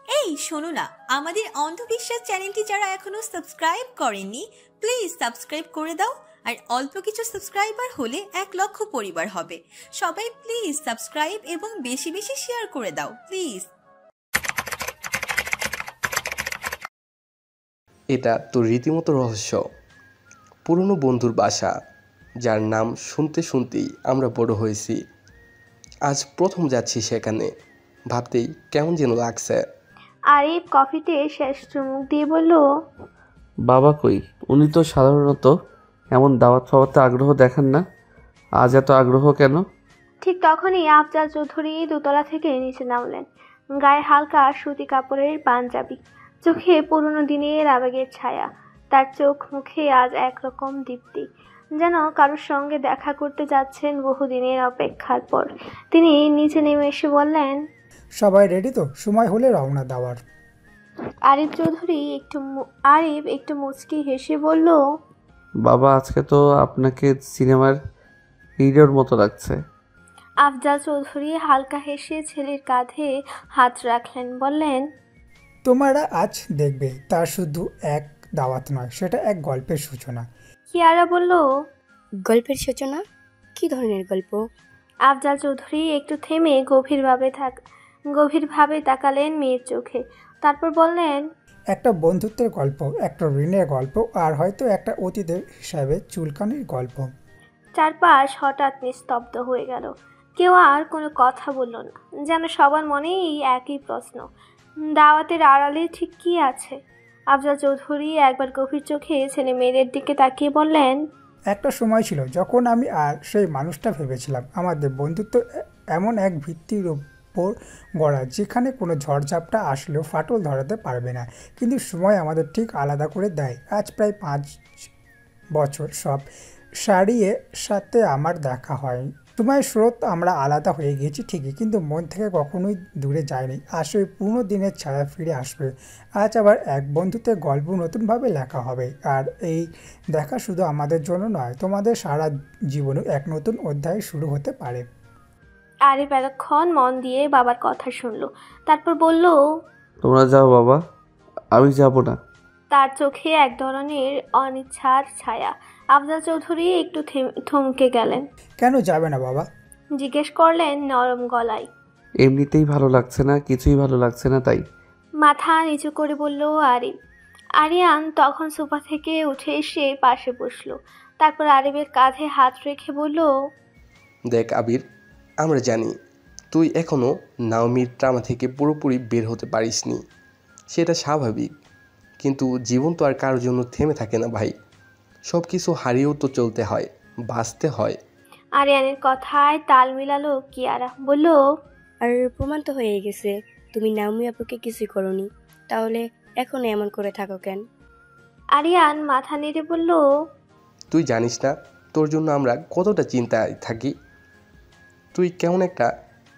এই শোনো না, আমাদের অন্ধবিশ্বাস চ্যানেলটি যারা এখনো সাবস্ক্রাইব করেননি, প্লিজ সাবস্ক্রাইব করে দাও। আর অল্প কিছু সাবস্ক্রাইবার হলে 1,00,000 পরিবার হবে। সবাই প্লিজ সাবস্ক্রাইব এবং বেশি বেশি শেয়ার করে দাও প্লিজ। এটা তো রীতিমতো রহস্য। পুরনো বন্ধুর বাসা, যার নাম শুনতে শুনতেই আমরা বড় হয়েছি। আজ প্রথম যাচ্ছি সেখানে, ভাবতেই কেমন যেন লাগছে। আরিফ কফিতে শেষ চুমুক দিয়ে বলল, বাবা কই? উনি তো সাধারণত এমন দাওয়াত ফাওয়াতে আগ্রহ দেখান না, আজ এত আগ্রহ কেন? ঠিক তখনই আফজাল চৌধুরী দোতলা থেকে নিচে নামলেন। গায়ে হালকা সুতি কাপড়ের পাঞ্জাবি, চোখে পুরনো দিনের আবেগের ছায়া। তার চোখ মুখে আজ একরকম দীপ্তি, যেন কারোর সঙ্গে দেখা করতে যাচ্ছেন বহুদিনের অপেক্ষার পর। তিনি নিচে নেমে এসে বললেন, সবাই রেডি তো? সময় হলে রওনা দেওয়ার। আরিফ একটু মুচকি হেসে বলল, বাবা, আজকে তো আপনাকে সিনেমার হিরোর মতো লাগছে। আফজাল চৌধুরী হালকা হেসে ছেলের কাঁধে হাত রাখলেন, বললেন, তোমরা আজ দেখবে, তার শুধু এক দাওয়াত নয়, সেটা এক গল্পের সূচনা। কিয়ারা বলল, গল্পের সূচনা? কি ধরনের গল্প? আফজাল চৌধুরী একটু থেমে গভীরভাবে তাকালেন মেয়ের চোখে, তারপর বললেন, একটা বন্ধুত্বের গল্প, একটা ঋণের গল্প, আর হয়তো একটা অতীতের হিসাবে চুলকানির গল্প। চারপাশ হঠাৎ নিস্তব্ধ হয়ে গেল। কেউ আর কোনো কথা বলল না, যেন সবার মনেই এই একই প্রশ্ন, দাওয়াতের আড়ালে ঠিক কি আছে। আফজাল চৌধুরী একবার গভীর চোখে ছেলে মেয়েদের দিকে তাকিয়ে বললেন, একটা সময় ছিল যখন আমি আর সেই মানুষটা ভেবেছিলাম আমাদের বন্ধুত্ব এমন এক ভিত্তির উপর গড়া, যেখানে কোনো ঝড়ঝাপটা আসলেও ফাটল ধরাতে পারবে না। কিন্তু সময় আমাদের ঠিক আলাদা করে দেয়। আজ প্রায় 5 বছর সব সারিয়ে সাথে আমার দেখা হয়। সময়ের স্রোত আমরা আলাদা হয়ে গেছি ঠিকই, কিন্তু মন থেকে কখনোই দূরে যায়নি। আসলে পুরনো দিনের ছায়া ফিরে আসবে। আজ আবার এক বন্ধুত্বের গল্প নতুনভাবে লেখা হবে। আর এই দেখা শুধু আমাদের জন্য নয়, তোমাদের সারা জীবনেও এক নতুন অধ্যায় শুরু হতে পারে। আরিফ এতক্ষণ মন দিয়ে বাবার কথা শুনল, তারপর বলল, তোমরা যাও বাবা, আমি যাব না। তার চোখে এক ধরনের অনিচ্ছার ছায়া। আফজাল চৌধুরী একটু থমকে গেলেন। কেন যাবে না বাবা? জিজ্ঞেস করলেন নরম গলায়। এমনিতেই ভালো লাগছে না, কিছুই ভালো লাগছে না তাই। মাথা নিচু করে বলল আরিফ। আরিয়ান তখন সোফা থেকে উঠে এসে পাশে বসলো, তারপর আরিফের কাঁধে হাত রেখে বলল, দেখ আবির, আমরা জানি তুই এখনও নাওমির ট্রামা থেকে পুরোপুরি বের হতে পারিসনি, সেটা স্বাভাবিক। কিন্তু জীবন তো আর কারোর জন্য থেমে থাকে না ভাই। সব কিছু হারিয়েও তো চলতে হয়, বাঁচতে হয়। আরিয়ানের কথায় তাল মিলালো কিয়ারা, বলল, আর প্রমাণ তো হয়ে গেছে তুমি নাওমি আপুকে কিছুই করোনি, তাহলে এখন এমন করে থাকো কেন? আরিয়ান মাথা নেড়ে বলল, তুই জানিস না তোর জন্য আমরা কতটা চিন্তায় থাকি। তুই কেমন একটা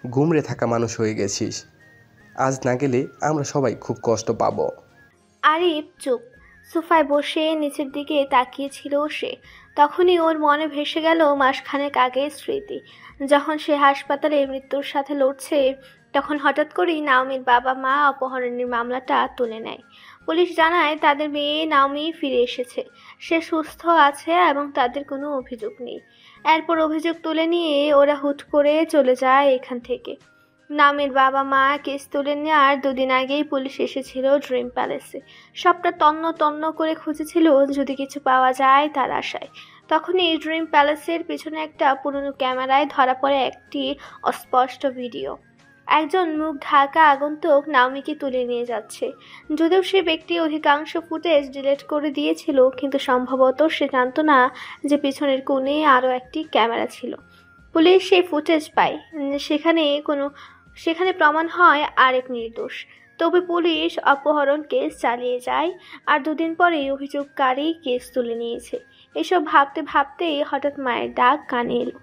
ঘুমড়ে থাকা মানুষ হয়ে গেছিস। আজ না গেলে আমরা সবাই খুব কষ্ট পাবো। আরিফ চুপ। সোফায় বসে নিচের দিকে তাকিয়েছিল সে। তখনই ওর মনে ভেসে গেল মাসখানেক আগের স্মৃতি, যখন সে হাসপাতালে মৃত্যুর সাথে লড়ছে। তখন হঠাৎ করেই নাওমির বাবা মা অপহরণের মামলাটা তুলে নেয়। পুলিশ জানায় তাদের মেয়ে নাওমি ফিরে এসেছে, সে সুস্থ আছে এবং তাদের কোনো অভিযোগ নেই। এরপর অভিযোগ তুলে নিয়ে ওরা হুট করে চলে যায় এখান থেকে। নামের বাবা মা কেস তুলে নেওয়ার 2 দিন আগেই পুলিশ এসেছিল ড্রিম প্যালেসে। সবটা তন্ন তন্ন করে খুঁজেছিল যদি কিছু পাওয়া যায় তার আশায়। তখনই ড্রিম প্যালেসের পিছনে একটা পুরনো ক্যামেরায় ধরা পড়ে একটি অস্পষ্ট ভিডিও। একজন মুখ ঢাকা আগন্তুক নাওমিকে তুলে নিয়ে যাচ্ছে। যদিও সে ব্যক্তি অধিকাংশ ফুটেজ ডিলিট করে দিয়েছিল, কিন্তু সম্ভবত সে জানতো না যে পিছনের কোণে আরও একটি ক্যামেরা ছিল। পুলিশ সেই ফুটেজ পায়। সেখানে প্রমাণ হয় আরেক নির্দোষ। তবে পুলিশ অপহরণ কেস চালিয়ে যায়, আর 2 দিন পরেই অভিযোগকারী কেস তুলে নিয়েছে। এসব ভাবতে ভাবতেই হঠাৎ মায়ের ডাক কানে এলো।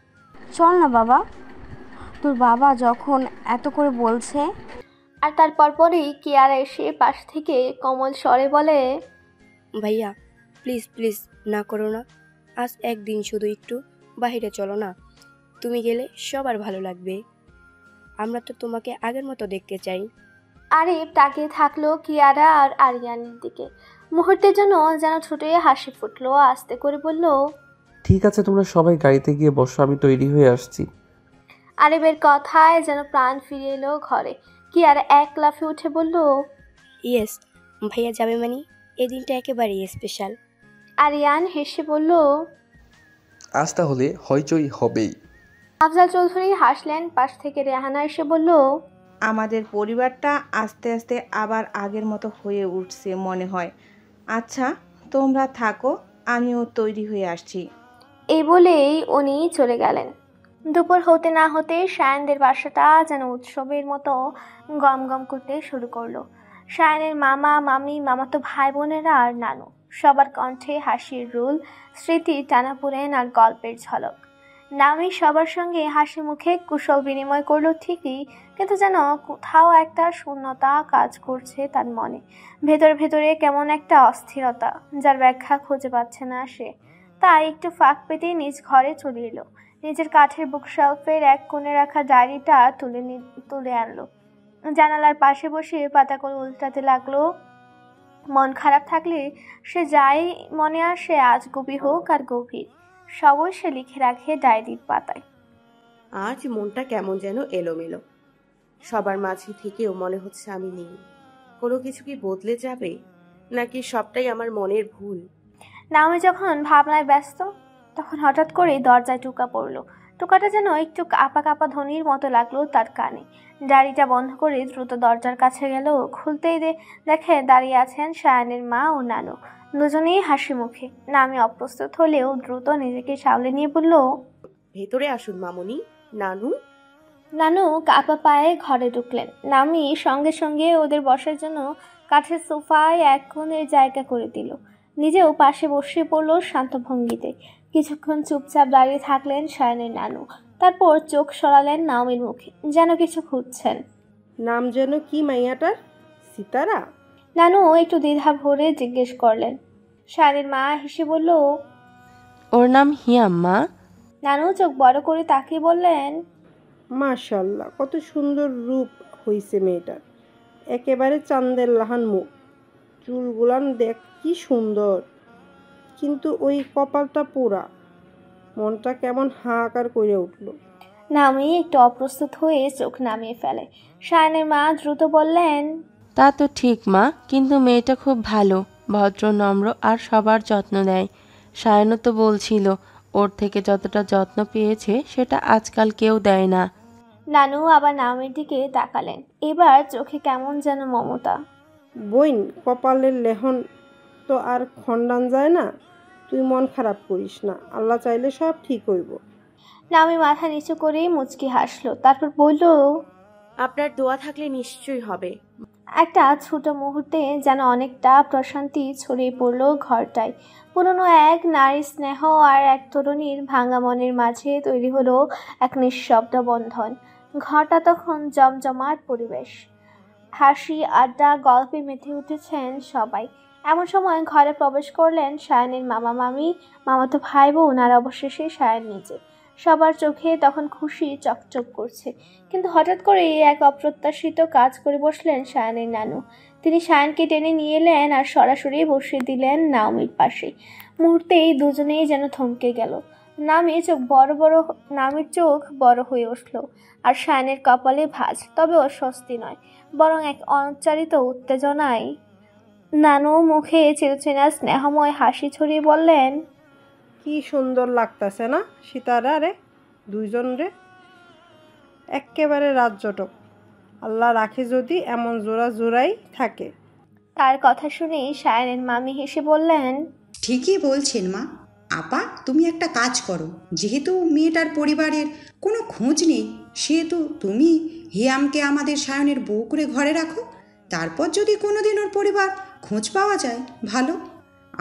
চল না বাবা, তোর বাবা যখন এত করে বলছে। আর তারপর পরেই কিয়ারা এসে পাশ থেকে কোমল স্বরে বলে, ভাইয়া প্লিজ প্লিজ না করো না, আজ একদিন শুধু একটু বাইরে চলো না, তুমি গেলে সবার ভালো লাগবে। আমরা তো তোমাকে আগের মতো দেখতে চাই। আরিফ তাকিয়ে থাকলো কিয়ারা আর আরিয়ানের দিকে। মুহূর্তের জন্য যেন ঠোঁটে হাসি ফুটলো, আস্তে করে বলল, ঠিক আছে, তোমরা সবাই গাড়িতে গিয়ে বসো, আমি তৈরি হয়ে আসছি। আরিফের কথায় যেন প্রাণ ফিরে এলো ঘরে। কিয়ারা এক লাফে উঠে বলল, ইয়েস, ভাইয়া যাবে মানে? এই দিনটা একেবারেই স্পেশাল। আরিয়ান হেসে বলল, আজ তাহলে হইচই হবেই। আফজাল চৌধুরী হাসলেন। পাশ থেকে রেহানা এসে বলল, আমাদের পরিবারটা আস্তে আস্তে আবার আগের মতো হয়ে উঠছে মনে হয়। আচ্ছা তোমরা থাকো, আমিও তৈরি হয়ে আসছি। এই বলেই উনি চলে গেলেন। দুপুর হতে না হতে সায়নদের বাসাটা যেন উৎসবের মতো গম গম করতে শুরু করলো। সায়নের মামা মামি, মামাতো ভাই বোনেরা আর নানু, সবার কণ্ঠে হাসির রোল, স্মৃতি টানাপোড়েন আর গল্পের ঝলক। নামি সবার সঙ্গে হাসি মুখে কুশল বিনিময় করলো ঠিকই, কিন্তু যেন কোথাও একটা শূন্যতা কাজ করছে তার মনে। ভেতরে ভেতরে কেমন একটা অস্থিরতা, যার ব্যাখ্যা খুঁজে পাচ্ছে না সে। তাই একটু ফাঁক পেতেই নিজ ঘরে চলে এলো। নিজের কাঠের বুকশেলফের এক কোণে রাখা ডায়েরিটা তুলে আনলো। জানালার পাশে বসে পাতা করে উল্টাতে লাগলো। মন খারাপ থাকলে সে যাই মনে আসে, আজ গভীর হোক আর গভীর, সবই সে লিখে রাখে ডায়েরির পাতায়। আজ মনটা কেমন যেন এলোমেলো। সবার মাঝে থেকেও মনে হচ্ছে আমি নেই। কোনো কিছু কি বদলে যাবে, নাকি সবটাই আমার মনের ভুল? নামি যখন ভাবনায় ব্যস্ত, তখন হঠাৎ করে দরজায় টোকা পড়লো। টোকাটা যেন একটু কাঁপা কাঁপা ধ্বনির মতো লাগলো তার কানে। ডায়েরিটা বন্ধ করে দ্রুত দরজার কাছে গেল। খুলতেই দেখে দাঁড়িয়ে আছেন সায়নের মা ও নানু, দুজনেই হাসি মুখে। নামি অপ্রস্তুত হলেও দ্রুত নিজেকে সামলে নিয়ে বলল, ভেতরে আসুন মামুনি। নানু। নানু কাপা পায়ে ঘরে ঢুকলেন। নামি সঙ্গে সঙ্গে ওদের বসার জন্য কাঠের সোফায় এক কোণের জায়গা করে দিল। নিজেও পাশে বসে পড়ল শান্ত ভঙ্গিতে। কিছুক্ষণ চুপচাপ দাঁড়িয়ে থাকলেন সায়নের নানু, তারপর চোখ সরালেন নাওমির মুখে, যেন কিছু খুঁজছেন। নাম যেন কি মাইয়াটার? সিতারা? নানু একটু দ্বিধা ভরে জিজ্ঞেস করলেন। সায়নের মা হেসে বলল, ওর নাম হিয়াম মা। নানু চোখ বড় করে তাকিয়ে বললেন, মাশাল্লাহ, কত সুন্দর রূপ হইছে মেয়েটার। একেবারে চাঁদের লাহান মুখ, চুলগুলান দেখ কি সুন্দর, কিন্তু ওই কপালটা পোড়া। মনটা কেমন হাহাকার করে উঠল। নামি একটু অপ্রস্তুত হয়ে চোখ নামিয়ে ফেলে। সায়নের মা দ্রুত বললেন, তা তো ঠিক মা, কিন্তু মেয়েটা খুব ভালো, ভদ্র, নম্র আর সবার যত্ন নেয়। সায়নও তো বলছিল ওর থেকে যতটা যত্ন পেয়েছে সেটা আজকাল কেউ দেয় না। নানু আবার নামের দিকে তাকালেন, এবার চোখে কেমন যেন মমতা। বইন, কপালের লেহন তো আর খণ্ডান যায় না। তুই মন খারাপ করিস না, আল্লাহ চাইলে সব ঠিক হইব। নামি মাথা নিচু করে মুচকি হাসলো, তারপর বলল, আপনার দোয়া থাকলে নিশ্চয়ই হবে। একটা ছোট মুহূর্তে যেন অনেকটা প্রশান্তি ছড়িয়ে পড়ল ঘরটায়। পুরনো এক নারী স্নেহ আর এক তরুণীর ভাঙা মনের মাঝে তৈরি হলো এক নিঃশব্দ বন্ধন। ঘরটা তখন জমজমাট পরিবেশ, হাসি আড্ডা গল্পে মেতে উঠেছেন সবাই। এমন সময় ঘরে প্রবেশ করলেন সায়নের মামা মামি, মামাতো ভাই বোন আর অবশেষে সায়ন নিজে। সবার চোখে তখন খুশি চকচক করছে, কিন্তু হঠাৎ করে এক অপ্রত্যাশিত কাজ করে বসলেন সায়নের নানু। তিনি সায়নকে টেনে নিয়ে এলেন আর সরাসরি বসিয়ে দিলেন নাওমির পাশে। মুহূর্তেই দুজনেই যেন থমকে গেল। নামির চোখ বড় হয়ে উঠল, আর সায়নের কপালে ভাঁজ, তবে অস্বস্তি নয়, বরং এক অনুচ্চারিত উত্তেজনায়। নানু মুখে চিরচেনা স্নেহময় হাসি ছড়িয়ে বললেন, কি সুন্দর লাগতাছে না সিতারা রে, দুইজন রে এক্কেবারে রাজ্যটক। আল্লাহ রাখে যদি এমন জোড়া জোড়াই থাকে। তার কথা শুনে সায়নের মামি হেসে বললেন, ঠিকই বলছেন মা। আপা, তুমি একটা কাজ করো, যেহেতু মেয়েটার পরিবারের কোনো খোঁজ নেই, সেহেতু তুমি হিয়ামকে আমাদের সায়নের বউ করে ঘরে রাখো। তারপর যদি কোনোদিন ওর পরিবার খোঁজ পাওয়া যায় ভালো,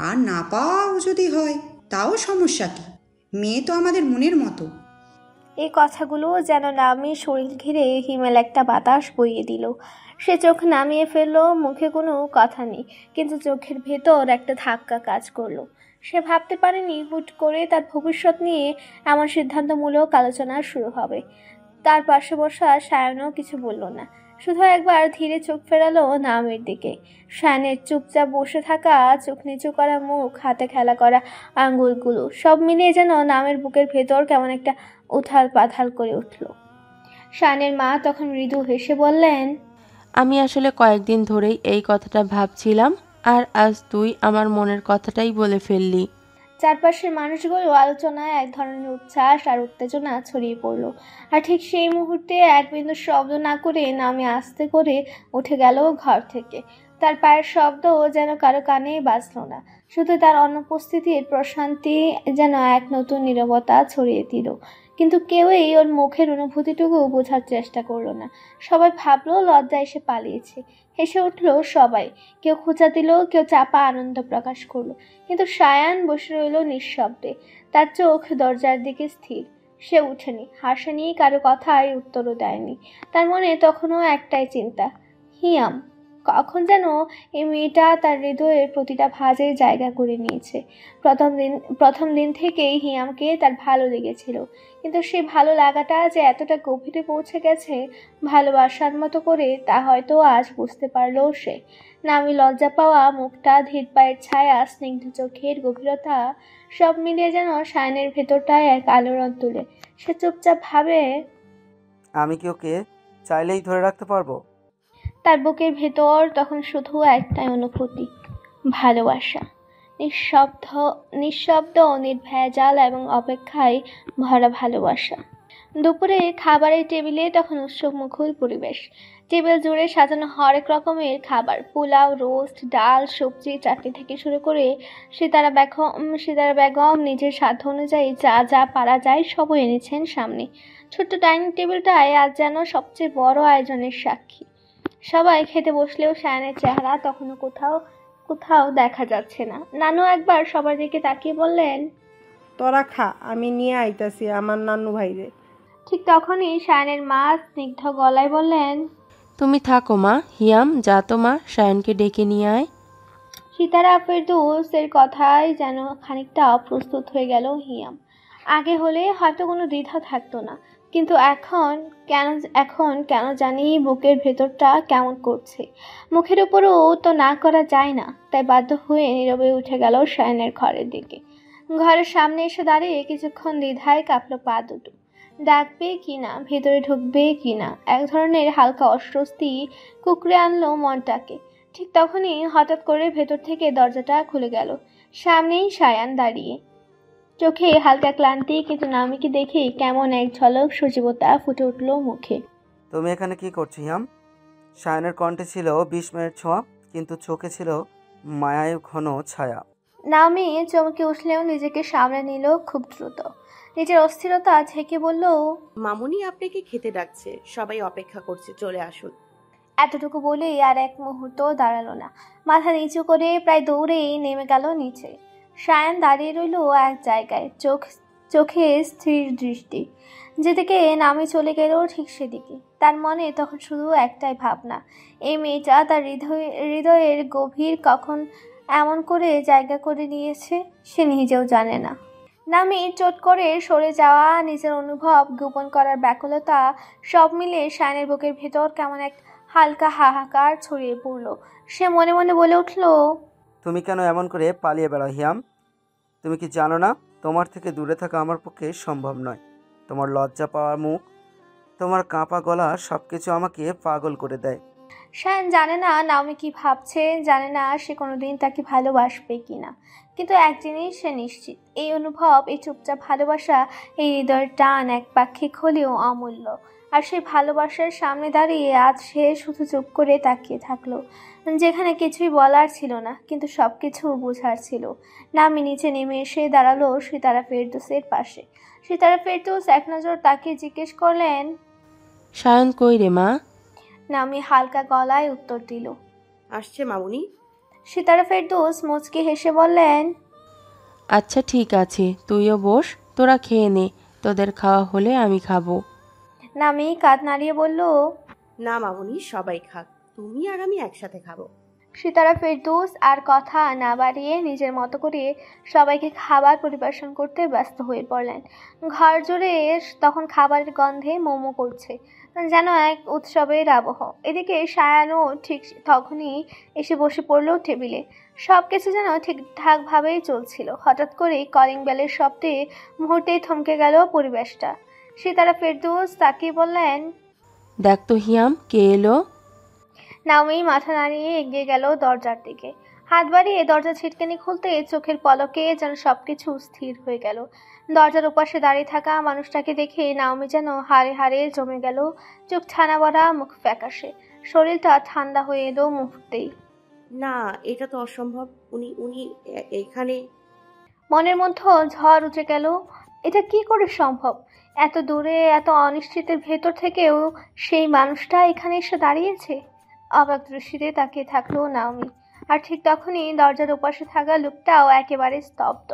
আর না পাওয়াও যদি হয় তাও সমস্যা কী? মেয়ে তো আমাদের মনের মতো। এই কথাগুলো যেন নামির শরীর ঘিরে হিমেল একটা বাতাস বইয়ে দিল। সে চোখ নামিয়ে ফেললো, মুখে কোনো কথা নেই, কিন্তু চোখের ভেতর একটা ধাক্কা কাজ করলো। সে ভাবতে পারেনি হুট করে তার ভবিষ্যৎ নিয়ে এমন সিদ্ধান্তমূলক আলোচনা শুরু হবে। তার পাশে বসা সায়নও কিছু বলল না। শুধু একবার ধীরে চোখ ফেরালো নামের দিকে। শায়নের চুপচাপ বসে থাকা, চোখ নিচু করা মুখ, হাতে খেলা করা আঙ্গুলগুলো সব মিলিয়ে যেন নামের বুকের ভেতর কেমন একটা উথাল পাথাল করে উঠল। শায়নের মা তখন মৃদু হেসে বললেন, আমি আসলে কয়েকদিন ধরেই এই কথাটা ভাবছিলাম, আর আজ তুই আমার মনের কথাটাই বলে ফেললি। চারপাশের মানুষগুলো আলোচনায় এক ধরনের উচ্ছ্বাস আর উত্তেজনা ছড়িয়ে পড়ল। আর ঠিক সেই মুহূর্তে এক বিন্দু শব্দ না করে নামে আস্তে করে উঠে গেল ঘর থেকে। তার পায়ের শব্দ যেন কারো কানে বাজল না, শুধু তার অনুপস্থিতির প্রশান্তি যেন এক নতুন নীরবতা ছড়িয়ে দিল। কিন্তু কেউই ওর মুখের অনুভূতিটুকু বোঝার চেষ্টা করলো না। সবাই ভাবলো লজ্জা এসে পালিয়েছে। হেসে উঠল সবাই, কেউ খোঁচা দিল, কেউ চাপা আনন্দ প্রকাশ করলো। কিন্তু সায়ান বসে রইল নিঃশব্দে, তার চোখ দরজার দিকে স্থির। সে উঠেনি, হাসেনি, কারো কথায় উত্তরও দেয়নি। তার মনে তখনও একটাই চিন্তা, হিয়াম। কখন যেন এই মেয়েটা তার হৃদয়ের প্রতিটা ভাঁজে জায়গা করে নিয়েছে। প্রথম দিন থেকেই হিয়ামকে তার ভালো লেগেছিল, কিন্তু সেই ভালো লাগাটা যে এতটা গভীরে পৌঁছে গেছে ভালোবাসার মতো করে, তা হয়তো আজ বুঝতে পারল সে। নামি লজ্জা পাওয়া মুখটা, ধীর পায়ের ছায়া, স্নিগ্ধ চোখের গভীরতা সব মিলিয়ে যেন শায়নের ভেতরটায় এক আলোড়ন তুলে। সে চুপচাপ ভাবে, আমি কি ওকে চাইলেই ধরে রাখতে পারবো? তার বুকের ভেতর তখন শুধু একটাই অনুভূতি, ভালোবাসা। নিঃশব্দ নির্ভেজাল এবং অপেক্ষায় ভরা ভালোবাসা। দুপুরে খাবারের টেবিলে তখন উৎসবমুখর পরিবেশ। টেবিল জুড়ে সাজানো হরেক রকমের খাবার, পোলাও, রোস্ট, ডাল, সবজি, চাটনি থেকে শুরু করে সিতারা বেগম নিজের সাধ্য অনুযায়ী যা যা পারা যায় সবই এনেছেন সামনে। ছোট্ট ডাইনিং টেবিলটায় আজ যেন সবচেয়ে বড় আয়োজনের সাক্ষী। সবাই খেতে বসলেও শায়নের চেহারা তখনও কোথাও দেখা যাচ্ছে না। নানু একবার সবার দিকে তাকিয়ে বললেন, তোরা খা, আমি নিয়ে আইতাছি আমার নানু ভাইরে। ঠিক তখনই শায়নের মা স্নিগ্ধ গলায় বললেন, তুমি থাকো মা, হিয়াম যা তো মা, শায়নকে ডেকে নিয়ে আয়। সিতারা ফেরদৌসের কথায় যেন খানিকটা অপ্রস্তুত হয়ে গেল হিয়াম। আগে হলে হয়তো কোনো দ্বিধা থাকতো না, কিন্তু এখন কেন জানি বুকের ভেতরটা কেমন করছে। মুখের উপরও তো না করা যায় না, তাই বাধ্য হয়ে নীরবে উঠে গেল শায়নের ঘরের দিকে। ঘরের সামনে এসে দাঁড়িয়ে কিছুক্ষণ দ্বিধায় কাঁপলো পা দুটো। ডাকবে কিনা, ভেতরে ঢুকবে কিনা, এক ধরনের হালকা অস্বস্তি কুকড়ে আনলো মনটাকে। ঠিক তখনই হঠাৎ করে ভেতর থেকে দরজাটা খুলে গেল। সামনেই সায়ান দাঁড়িয়ে, চোখে হালকা ক্লান্তি, কিন্তু নামিকে দেখেই কেমন এক ঝলক সজীবতা ফুটে উঠল মুখে। তুমি এখানে কি করছো হিয়াম? শায়নের কণ্ঠে ছিল বিস্ময়ের ছোঁয়া, কিন্তু চোখে ছিল মায়ায় ঘন ছায়া। নামি চমকে উঠলেও নিজেকে সামলে নিল খুব দ্রুত। নিজের অস্থিরতা ঝেঁকে বলল, মামুনি আপনাকে খেতে ডাকছে, সবাই অপেক্ষা করছে, চলে আসুন। এতটুকু বলেই আর এক মুহূর্ত দাঁড়ালো না, মাথা নিচু করে প্রায় দৌড়েই নেমে গেল নিচে। সায়ান দাঁড়িয়ে রইল এক জায়গায়, চোখে স্থির দৃষ্টি। যেদিকে নামি চলে গেল ঠিক সেদিকে। তার মনে তখন শুধু একটাই ভাবনা, এই মেয়েটা তার হৃদয়ের গভীর কখন এমন করে জায়গা করে নিয়েছে সে নিজেও জানে না। নামির চট করে সরে যাওয়া, নিজের অনুভব গোপন করার ব্যাকুলতা সব মিলে শায়নের বুকের ভেতর কেমন এক হালকা হাহাকার ছড়িয়ে পড়ল। সে মনে মনে বলে উঠল, তুমি কেন এমন করে পালিয়ে বেড়াও হিয়াম? তুমি কি জানো না তোমার থেকে দূরে থাকা আমার পক্ষে সম্ভব নয়? তোমার লজ্জা পাওয়া মুখ, তোমার কাঁপা গলা সব কিছু আমাকে পাগল করে দেয়। শায়ন জানে না নাওমি কি ভাবছে, জানে না সে কোনোদিন তাকে ভালোবাসবে কিনা, কিন্তু এক জিনিস সে নিশ্চিত, এই অনুভব, এই চুপচাপ ভালোবাসা, এই হৃদয়ের টান একপাক্ষিক হলেও অমূল্য। আর সেই ভালোবাসার সামনে দাঁড়িয়ে আজ সে শুধু চুপ করে তাকিয়ে থাকলো, যেখানে কিছুই বলার ছিল না কিন্তু সব কিছু বোঝার ছিল। নামি নিচে নেমে এসে দাঁড়ালো সিতারা ফেরদৌসের পাশে। সিতারা ফেরদৌস এক নজর তাকিয়ে জিজ্ঞেস করলেন, শায়ন কই রে মা? নামি হালকা গলায় উত্তর দিল, আসছে মামুনি। সিতারা ফেরদৌস মুচকি হেসে বললেন, আচ্ছা ঠিক আছে, তুইও বস, তোরা খেয়ে নে, তোদের খাওয়া হলে আমি খাবো। নামি কাঁধ নাড়িয়ে বলল, না মামুনি, সবাই খাক, তুমি আর আমি একসাথে খাবো। সিতারা ফেরদৌস আর কথা না বাড়িয়ে নিজের মতো করে সবাইকে খাবার পরিবেশন করতে ব্যস্ত হয়ে পড়লেন। ঘর জুড়ে তখন খাবারের গন্ধে মোমো করছে, যেন এক উৎসবের আবহ। এদিকে সায়ানও ঠিক তখনই এসে বসে পড়ল টেবিলে। সব কিছু যেন ঠিকঠাকভাবেই চলছিল। হঠাৎ করেই কলিং বেলের শব্দে মুহূর্তেই থমকে গেল পরিবেশটা। সিতারা ফেরদৌস তাকিয়ে বললেন, দেখ তো হিয়াম, কে এলো? নাওমি মাথা নাড়িয়ে এগিয়ে গেল দরজার দিকে। হাত বাড়িয়ে দরজা ছিটকানি খুলতে চোখের পলকে যেন সবকিছু স্থির হয়ে গেল। দরজার ওপাশে দাঁড়িয়ে থাকা মানুষটাকে দেখে নাওমি যেন হাড়ে হাড়ে জমে গেল। চোখ ছানা বড়া, মুখ ফ্যাকাশে, শরীরটা ঠান্ডা হয়ে এলো মুহূর্তেই। না, এটা তো অসম্ভব। উনি উনি এখানে। মনের মধ্যে ঝড় উঠে গেল। এটা কি করে সম্ভব? এত দূরে, এত অনিশ্চিতের ভেতর থেকেও সেই মানুষটা এখানে এসে দাঁড়িয়েছে। অবাক দৃষ্টিতে তাকিয়ে থাকলো নাওমি। আর ঠিক তখনই দরজার ওপাশে থাকা লোকটাও একেবারে স্তব্ধ,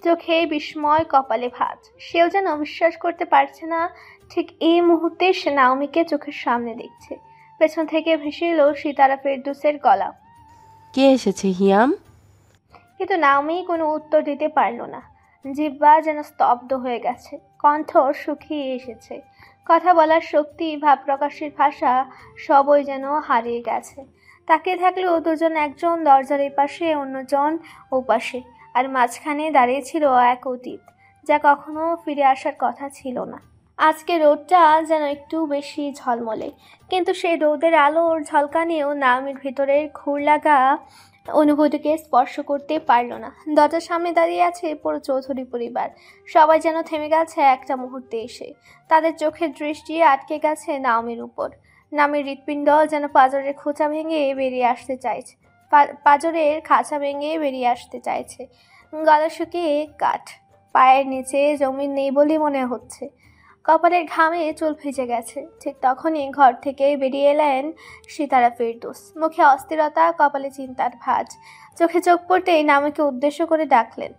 চোখে বিস্ময়, কপালে ভাঁজ। সেও যেন বিশ্বাস করতে পারছে না ঠিক এই মুহূর্তে সে নাওমিকে চোখের সামনে দেখছে। পেছন থেকে ভেসে এলো সিতারা ফেরদৌসের গলা, কে এসেছে হিয়াম? কিন্তু নাওমি কোনো উত্তর দিতে পারল না। জিহ্বা যেন স্তব্ধ হয়ে গেছে, কণ্ঠ শুকিয়ে এসেছে, কথা বলার শক্তি, ভাব প্রকাশের ভাষা সবই যেন হারিয়ে গেছে। তাকিয়ে থাকলেও দুজন, একজন দরজার এপাশে, অন্যজন ওপাশে, আর মাঝখানে দাঁড়িয়েছিল এক অতীত, যা কখনো ফিরে আসার কথা ছিল না। আজকে রোদটা যেন একটু বেশি ঝলমলে, কিন্তু সেই রোদের আলোর ঝলকানিও নাওমির ভেতরের ঘুর লাগা অনুভূতিকে স্পর্শ করতে পারল না। দরজার সামনে দাঁড়িয়ে আছে পুরো চৌধুরী পরিবার। সবাই যেন থেমে গেছে একটা মুহূর্তে এসে। তাদের চোখের দৃষ্টি আটকে গেছে নাওমির উপর। নামের হৃৎপিণ্ড যেন পাঁজরের খাঁচা ভেঙে বেরিয়ে আসতে চাইছে। গলা শুকিয়ে কাঠ, পায়ের নিচে জমি নেই বলে মনে হচ্ছে। কপালের ঘামে চুল ভিজে গেছে। ঠিক তখনই ঘর থেকে বেরিয়ে এলেন সিতারা ফেরদৌস। মুখে অস্থিরতা, কপালে চিন্তার ভাঁজ। চোখে চোখ পড়তেই নামিকে উদ্দেশ্য করে ডাকলেন,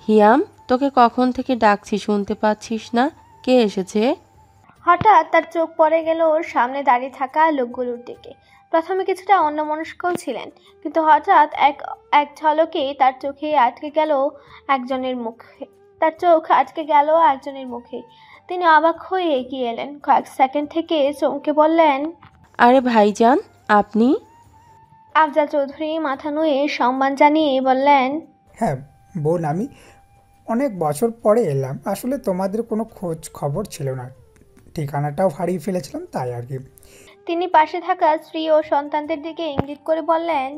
হিয়াম, তোকে কখন থেকে ডাকছি, শুনতে পাচ্ছিস না? কে এসেছে? হঠাৎ তার চোখ পড়ে গেল ওর সামনে দাঁড়িয়ে থাকা লোকগুলোর দিকে। প্রথমে কিছুটা অন্যমনস্ক ছিলেন, কিন্তু হঠাৎ এক ঝলকে তার চোখ আটকে গেল একজনের মুখে। তিনি অবাক হয়ে এগিয়ে এলেন। কয়েক সেকেন্ড থেকে চমকে বললেন, আরে ভাইজান, আপনি? আফজাল চৌধুরী মাথা নুয়ে সম্মান জানিয়ে বললেন, হ্যাঁ বোন, আমি অনেক বছর পরে এলাম। আসলে তোমাদের কোনো খোঁজ খবর ছিল না, ঠিকানাটাও হারিয়ে ফেলেছিলাম, তাই আর কি। তিনি পাশে থাকা স্ত্রী ও সন্তানদের দিকে ইঙ্গিত করে বললেন,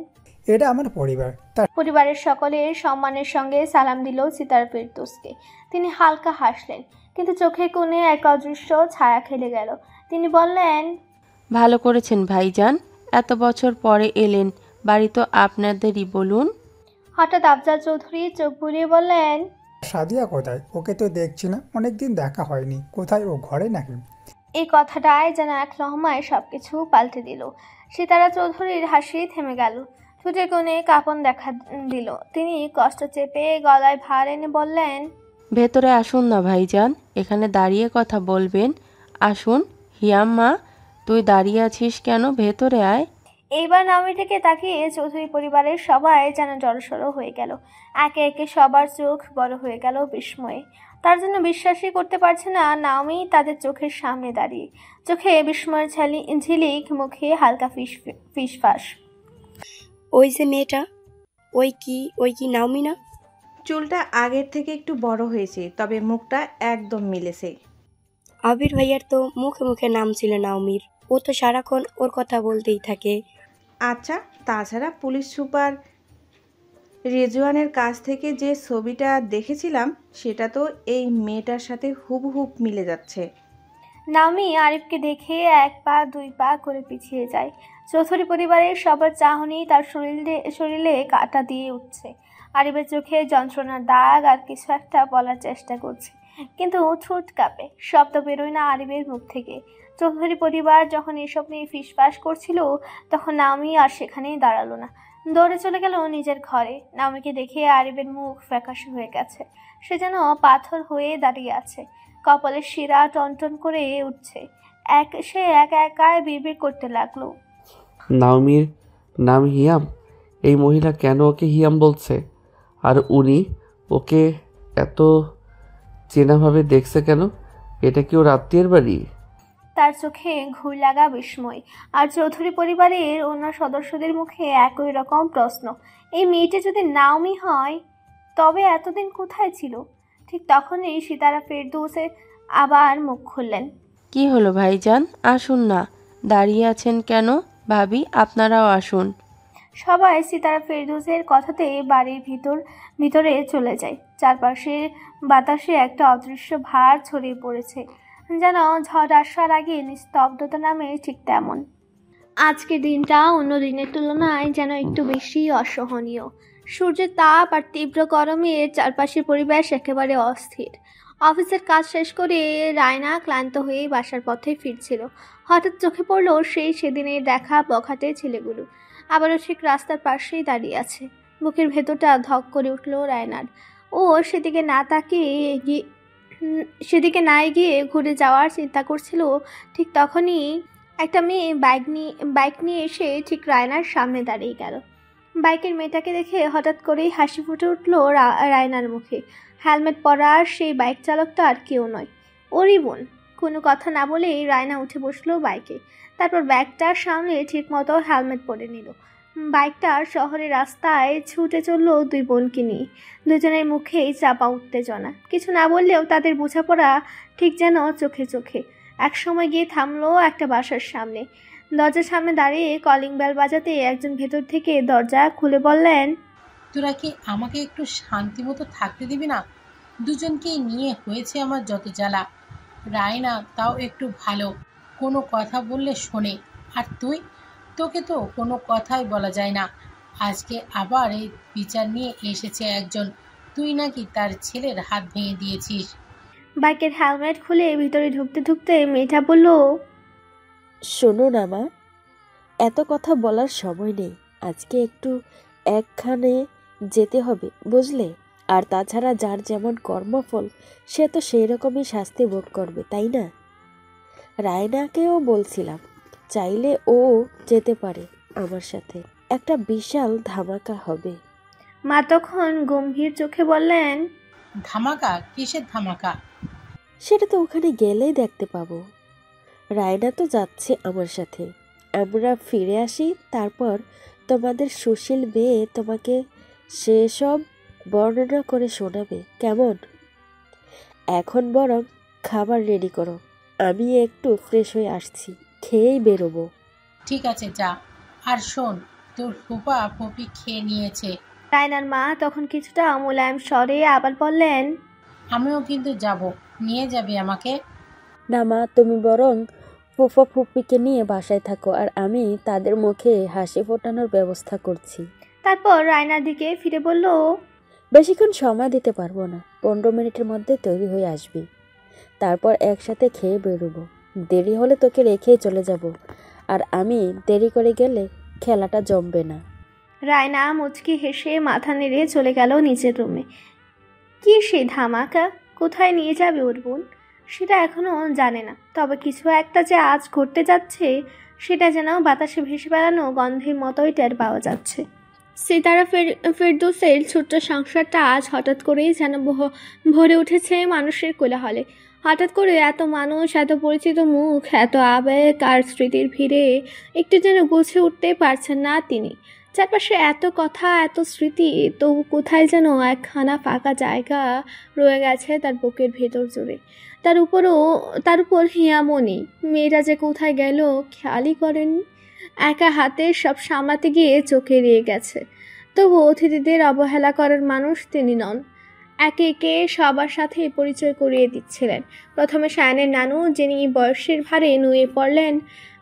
এটা আমার পরিবার। পরিবারের সকলের সম্মানের সঙ্গে সালাম দিল সিতারা ফেরদৌসকে। তিনি হালকা হাসলেন, কিন্তু চোখের কোণে এক অদৃশ্য ছায়া খেলে গেল। তিনি বললেন, ভালো করেছেন ভাইজান, এত বছর পরে এলেন, বাড়ি তো আপনাদেরই, বলুন। হঠাৎ আফজাল চৌধুরী চোখ বুলিয়ে বললেন, সাদিয়া কোথায়? ওকে তো দেখছি না, অনেকদিন দেখা হয়নি। কোথায় ও, ঘরে নাকি? এই কথাটায় যেন এক লহমায় সবকিছু পাল্টে দিল। সিতারা চৌধুরীর হাসি থেমে গেল, ঠোঁটের কোণে কাঁপন দেখা দিল। তিনি কষ্ট চেপে গলায় ভার এনে বললেন, ভেতরে আসুন না ভাইজান, এখানে দাঁড়িয়ে কথা বলবেন। আসুন। হিয়াম মা, তুই দাঁড়িয়ে আছিস কেন? ভেতরে আয়। এইবার নামি থেকে তাকিয়ে চৌধুরী পরিবারের সবাই যেন জড়সড় হয়ে গেল। একে একে সবার চোখ বড় হয়ে গেল বিস্ময়ে। তার জন্য বিশ্বাসই করতে পারছে না নাওমি তাদের চোখের সামনে দাঁড়িয়ে। চোখে বিস্ময়ের ঝিলিক, মুখে হালকা ফিসফাস। ওই যে মেয়েটা, ওই কি নাওমি না? চুলটা আগের থেকে একটু বড় হয়েছে, তবে মুখটা একদম মিলেছে। আবির ভাইয়ার তো মুখে মুখে নাম ছিল নাওমির। ও তো সারাক্ষণ ওর কথা বলতেই থাকে। আচ্ছা, তাছাড়া পুলিশ সুপার রেজওয়ানের কাছ থেকে যে ছবিটা দেখেছিলাম, সেটা তো এই মেয়েটার সাথে হুবহুব মিলে যাচ্ছে। নামি আরিফকে দেখে এক পা দুই পা করে পিছিয়ে যায়। চৌধুরী পরিবারের সবার চাহনি তার শরীরে কাঁটা দিয়ে উঠছে। আরিফের চোখে যন্ত্রণার দাগ, আর কিছু একটা বলার চেষ্টা করছে, কিন্তু ঠোঁট কাঁপে, শব্দ বেরোয় না আরিফের মুখ থেকে। চৌধুরী পরিবার যখন এসব নিয়ে ফিসফাস করছিল, তখন নামি আর সেখানেই দাঁড়ালো না, দৌড়ে চলে গেল নিজের ঘরে। নামিকে দেখে আরিফের মুখ ফ্যাকাশে হয়ে গেছে। সে যেন পাথর হয়ে দাঁড়িয়ে আছে, কপালের শিরা টনটন করে উঠছে। সে একা একা বিড়বিড় করতে লাগলো, নাওমির নাম হিয়াম? এই মহিলা কেন ওকে হিয়াম বলছে? আর উনি ওকে এত চেনাভাবে দেখছে কেন? এটা কি ওর আত্মীয়ের বাড়ি? তার চোখে ঘুর লাগা বিস্ময়, আর চৌধুরী পরিবারের অন্য সদস্যদের মুখে একই রকম প্রশ্ন। এই মেয়েটা যদি নাওমি হয় তবে এতদিন কোথায় ছিল? ঠিক তখনই সিতারা ফেরদৌসে আবার মুখ খুললেন। কি হলো ভাইজান, আসুন না। দাঁড়িয়ে আছেন কেন? ভাবি, আপনারাও আসুন। সবাই সিতারা ফেরদৌসের কথাতে বাড়ির ভিতরে চলে যায়। চারপাশে বাতাসে একটা অদৃশ্য ভার ছড়িয়ে পড়েছে, যেন ঝড় আসার আগে নিস্তব্ধতা নামে ঠিক তেমন। আজকের দিনটা অন্য দিনের তুলনায় যেন একটু বেশি অসহনীয়। সূর্যের তাপ আর তীব্র গরমে চারপাশের পরিবেশ একেবারে অস্থির। অফিসের কাজ শেষ করে রায়না ক্লান্ত হয়ে বাসার পথে ফিরছিল। হঠাৎ চোখে পড়ল সেদিনের দেখা বখাটে ছেলেগুলো আবারও ঠিক রাস্তার পাশেই দাঁড়িয়ে আছে। বুকের ভেতরটা ধক করে উঠল রায়নার। ও সেদিকে না এগিয়ে ঘুরে যাওয়ার চিন্তা করছিল। ঠিক তখনই একটা মেয়ে বাইক নিয়ে এসে ঠিক রায়নার সামনে দাঁড়িয়ে গেল। বাইকের মেয়েটাকে দেখে হঠাৎ করেই হাসি ফুটে উঠল রায়নার মুখে। হেলমেট পরা সেই বাইক চালকটা আর কেউ নয়, ওরই বোন। কোনো কথা না বলেই রায়না উঠে বসলো বাইকে। তারপর ব্যাগটার সামনে ঠিক মতো হেলমেট পরে নিল। বাইকটার শহরের রাস্তায় ছুটে চললো দুই বোনকে নিয়ে। দুজনের মুখেই চাপা উত্তেজনা। কিছু না বললেও তাদের বোঝাপড়া ঠিক যেন চোখে চোখে। এক সময় গিয়ে থামলো একটা বাসার সামনে। দরজার সামনে দাঁড়িয়ে কলিং বেল বাজাতে একজন ভেতর থেকে দরজা খুলে বললেন, তোরা কি আমাকে একটু শান্তি মতো থাকতে দিবি না? দুজনকেই নিয়ে হয়েছে আমার যত জ্বালা। রায়না তাও একটু ভালো, কোনো কথা বললে শোনে। আর তোকে তো কোনো কথাই বলা যায় না। আজকে আবার এই বিচার নিয়ে এসেছে একজন, তুই নাকি তার ছেলের হাত ভেঙে দিয়েছিস। বাইকের হেলমেট খুলে ভিতরে ঢুকতে মেয়েটা বলল, শোনো না মা, এত কথা বলার সময় নেই। আজকে একটু একখানে যেতে হবে, বুঝলে? আর তাছাড়া যার যেমন কর্মফল সে তো সেই রকমই শাস্তি ভোগ করবে, তাই না? রায়নাকেও বলছিলাম, চাইলে ও যেতে পারে আমার সাথে। একটা বিশাল ধামাকা হবে। মা তখন গম্ভীর চোখে বললেন, ধামাকা? কিসের ধামাকা? সেটা তো ওখানে গেলেই দেখতে পাবো। রায়না তো যাচ্ছে আমার সাথে। আমরা ফিরে আসি, তারপর তোমাদের সুশীল মেয়ে তোমাকে সেসব বর্ণনা করে শোনাবে, কেমন? এখন বরং খাবার রেডি করো, আমি একটু ফ্রেশ হয়ে আসছি, খেয়েই বেরোবো। ঠিক আছে, যা। আর শোন, তোর ফুপা ফুপি খেয়ে নিয়েছে। রায়নার মা তখন কিছুটা মোলায়েম স্বরে আবার বললেন, আমিও কিন্তু যাব, নিয়ে যাবি আমাকে? না মা, তুমি বরং ফুফা ফুপিকে নিয়ে বাসায় থাকো, আর আমি তাদের মুখে হাসি ফোটানোর ব্যবস্থা করছি। তারপর রায়নার দিকে ফিরে বলল, বেশিক্ষণ সময় দিতে পারবো না, 15 মিনিটের মধ্যে তৈরি হয়ে আসবি। তারপর একসাথে খেয়ে বেরোবো। দেরি হলে তোকে রেখেই চলে যাব, আর আমি দেরি করে গেলে খেলাটা জমবে না। রায়না মুচকি হেসে মাথা নেড়ে চলে গেল নিচের রুমে। কি সেই ধামাকা, কোথায় নিয়ে যাবে ওর বোন সেটা এখনো জানে না, তবে কিছু একটা যে আজ ঘটতে যাচ্ছে সেটা যেন বাতাসে ভেসে বেড়ানো গন্ধের মতোই টের পাওয়া যাচ্ছে। সিতারা ফেরদৌসের ছোট্ট সংসারটা আজ হঠাৎ করেই যেন ভরে উঠেছে মানুষের কোলাহলে। হঠাৎ করে এত মানুষ, এত পরিচিত মুখ, এত আবেগ আর স্মৃতির ভিড়ে একটু যেন গুছে উঠতে পারছেন না তিনি। চারপাশে এত কথা, এত স্মৃতি, তবু কোথায় যেন একখানা ফাঁকা জায়গা রয়ে গেছে তার বুকের ভেতর জুড়ে। তার উপর হিয়ামনি মেয়েরা যে কোথায় গেল খেয়ালই করেননি। একা হাতে সব সামলাতে গিয়ে চোখে এড়িয়ে গেছে। তবু অতিথিদের অবহেলা করার মানুষ তিনি নন। একে একে সবার সাথে পরিচয় করিয়ে দিচ্ছিলেন। প্রথমে সায়নের নানু, যিনি বয়সের ভারে নুয়ে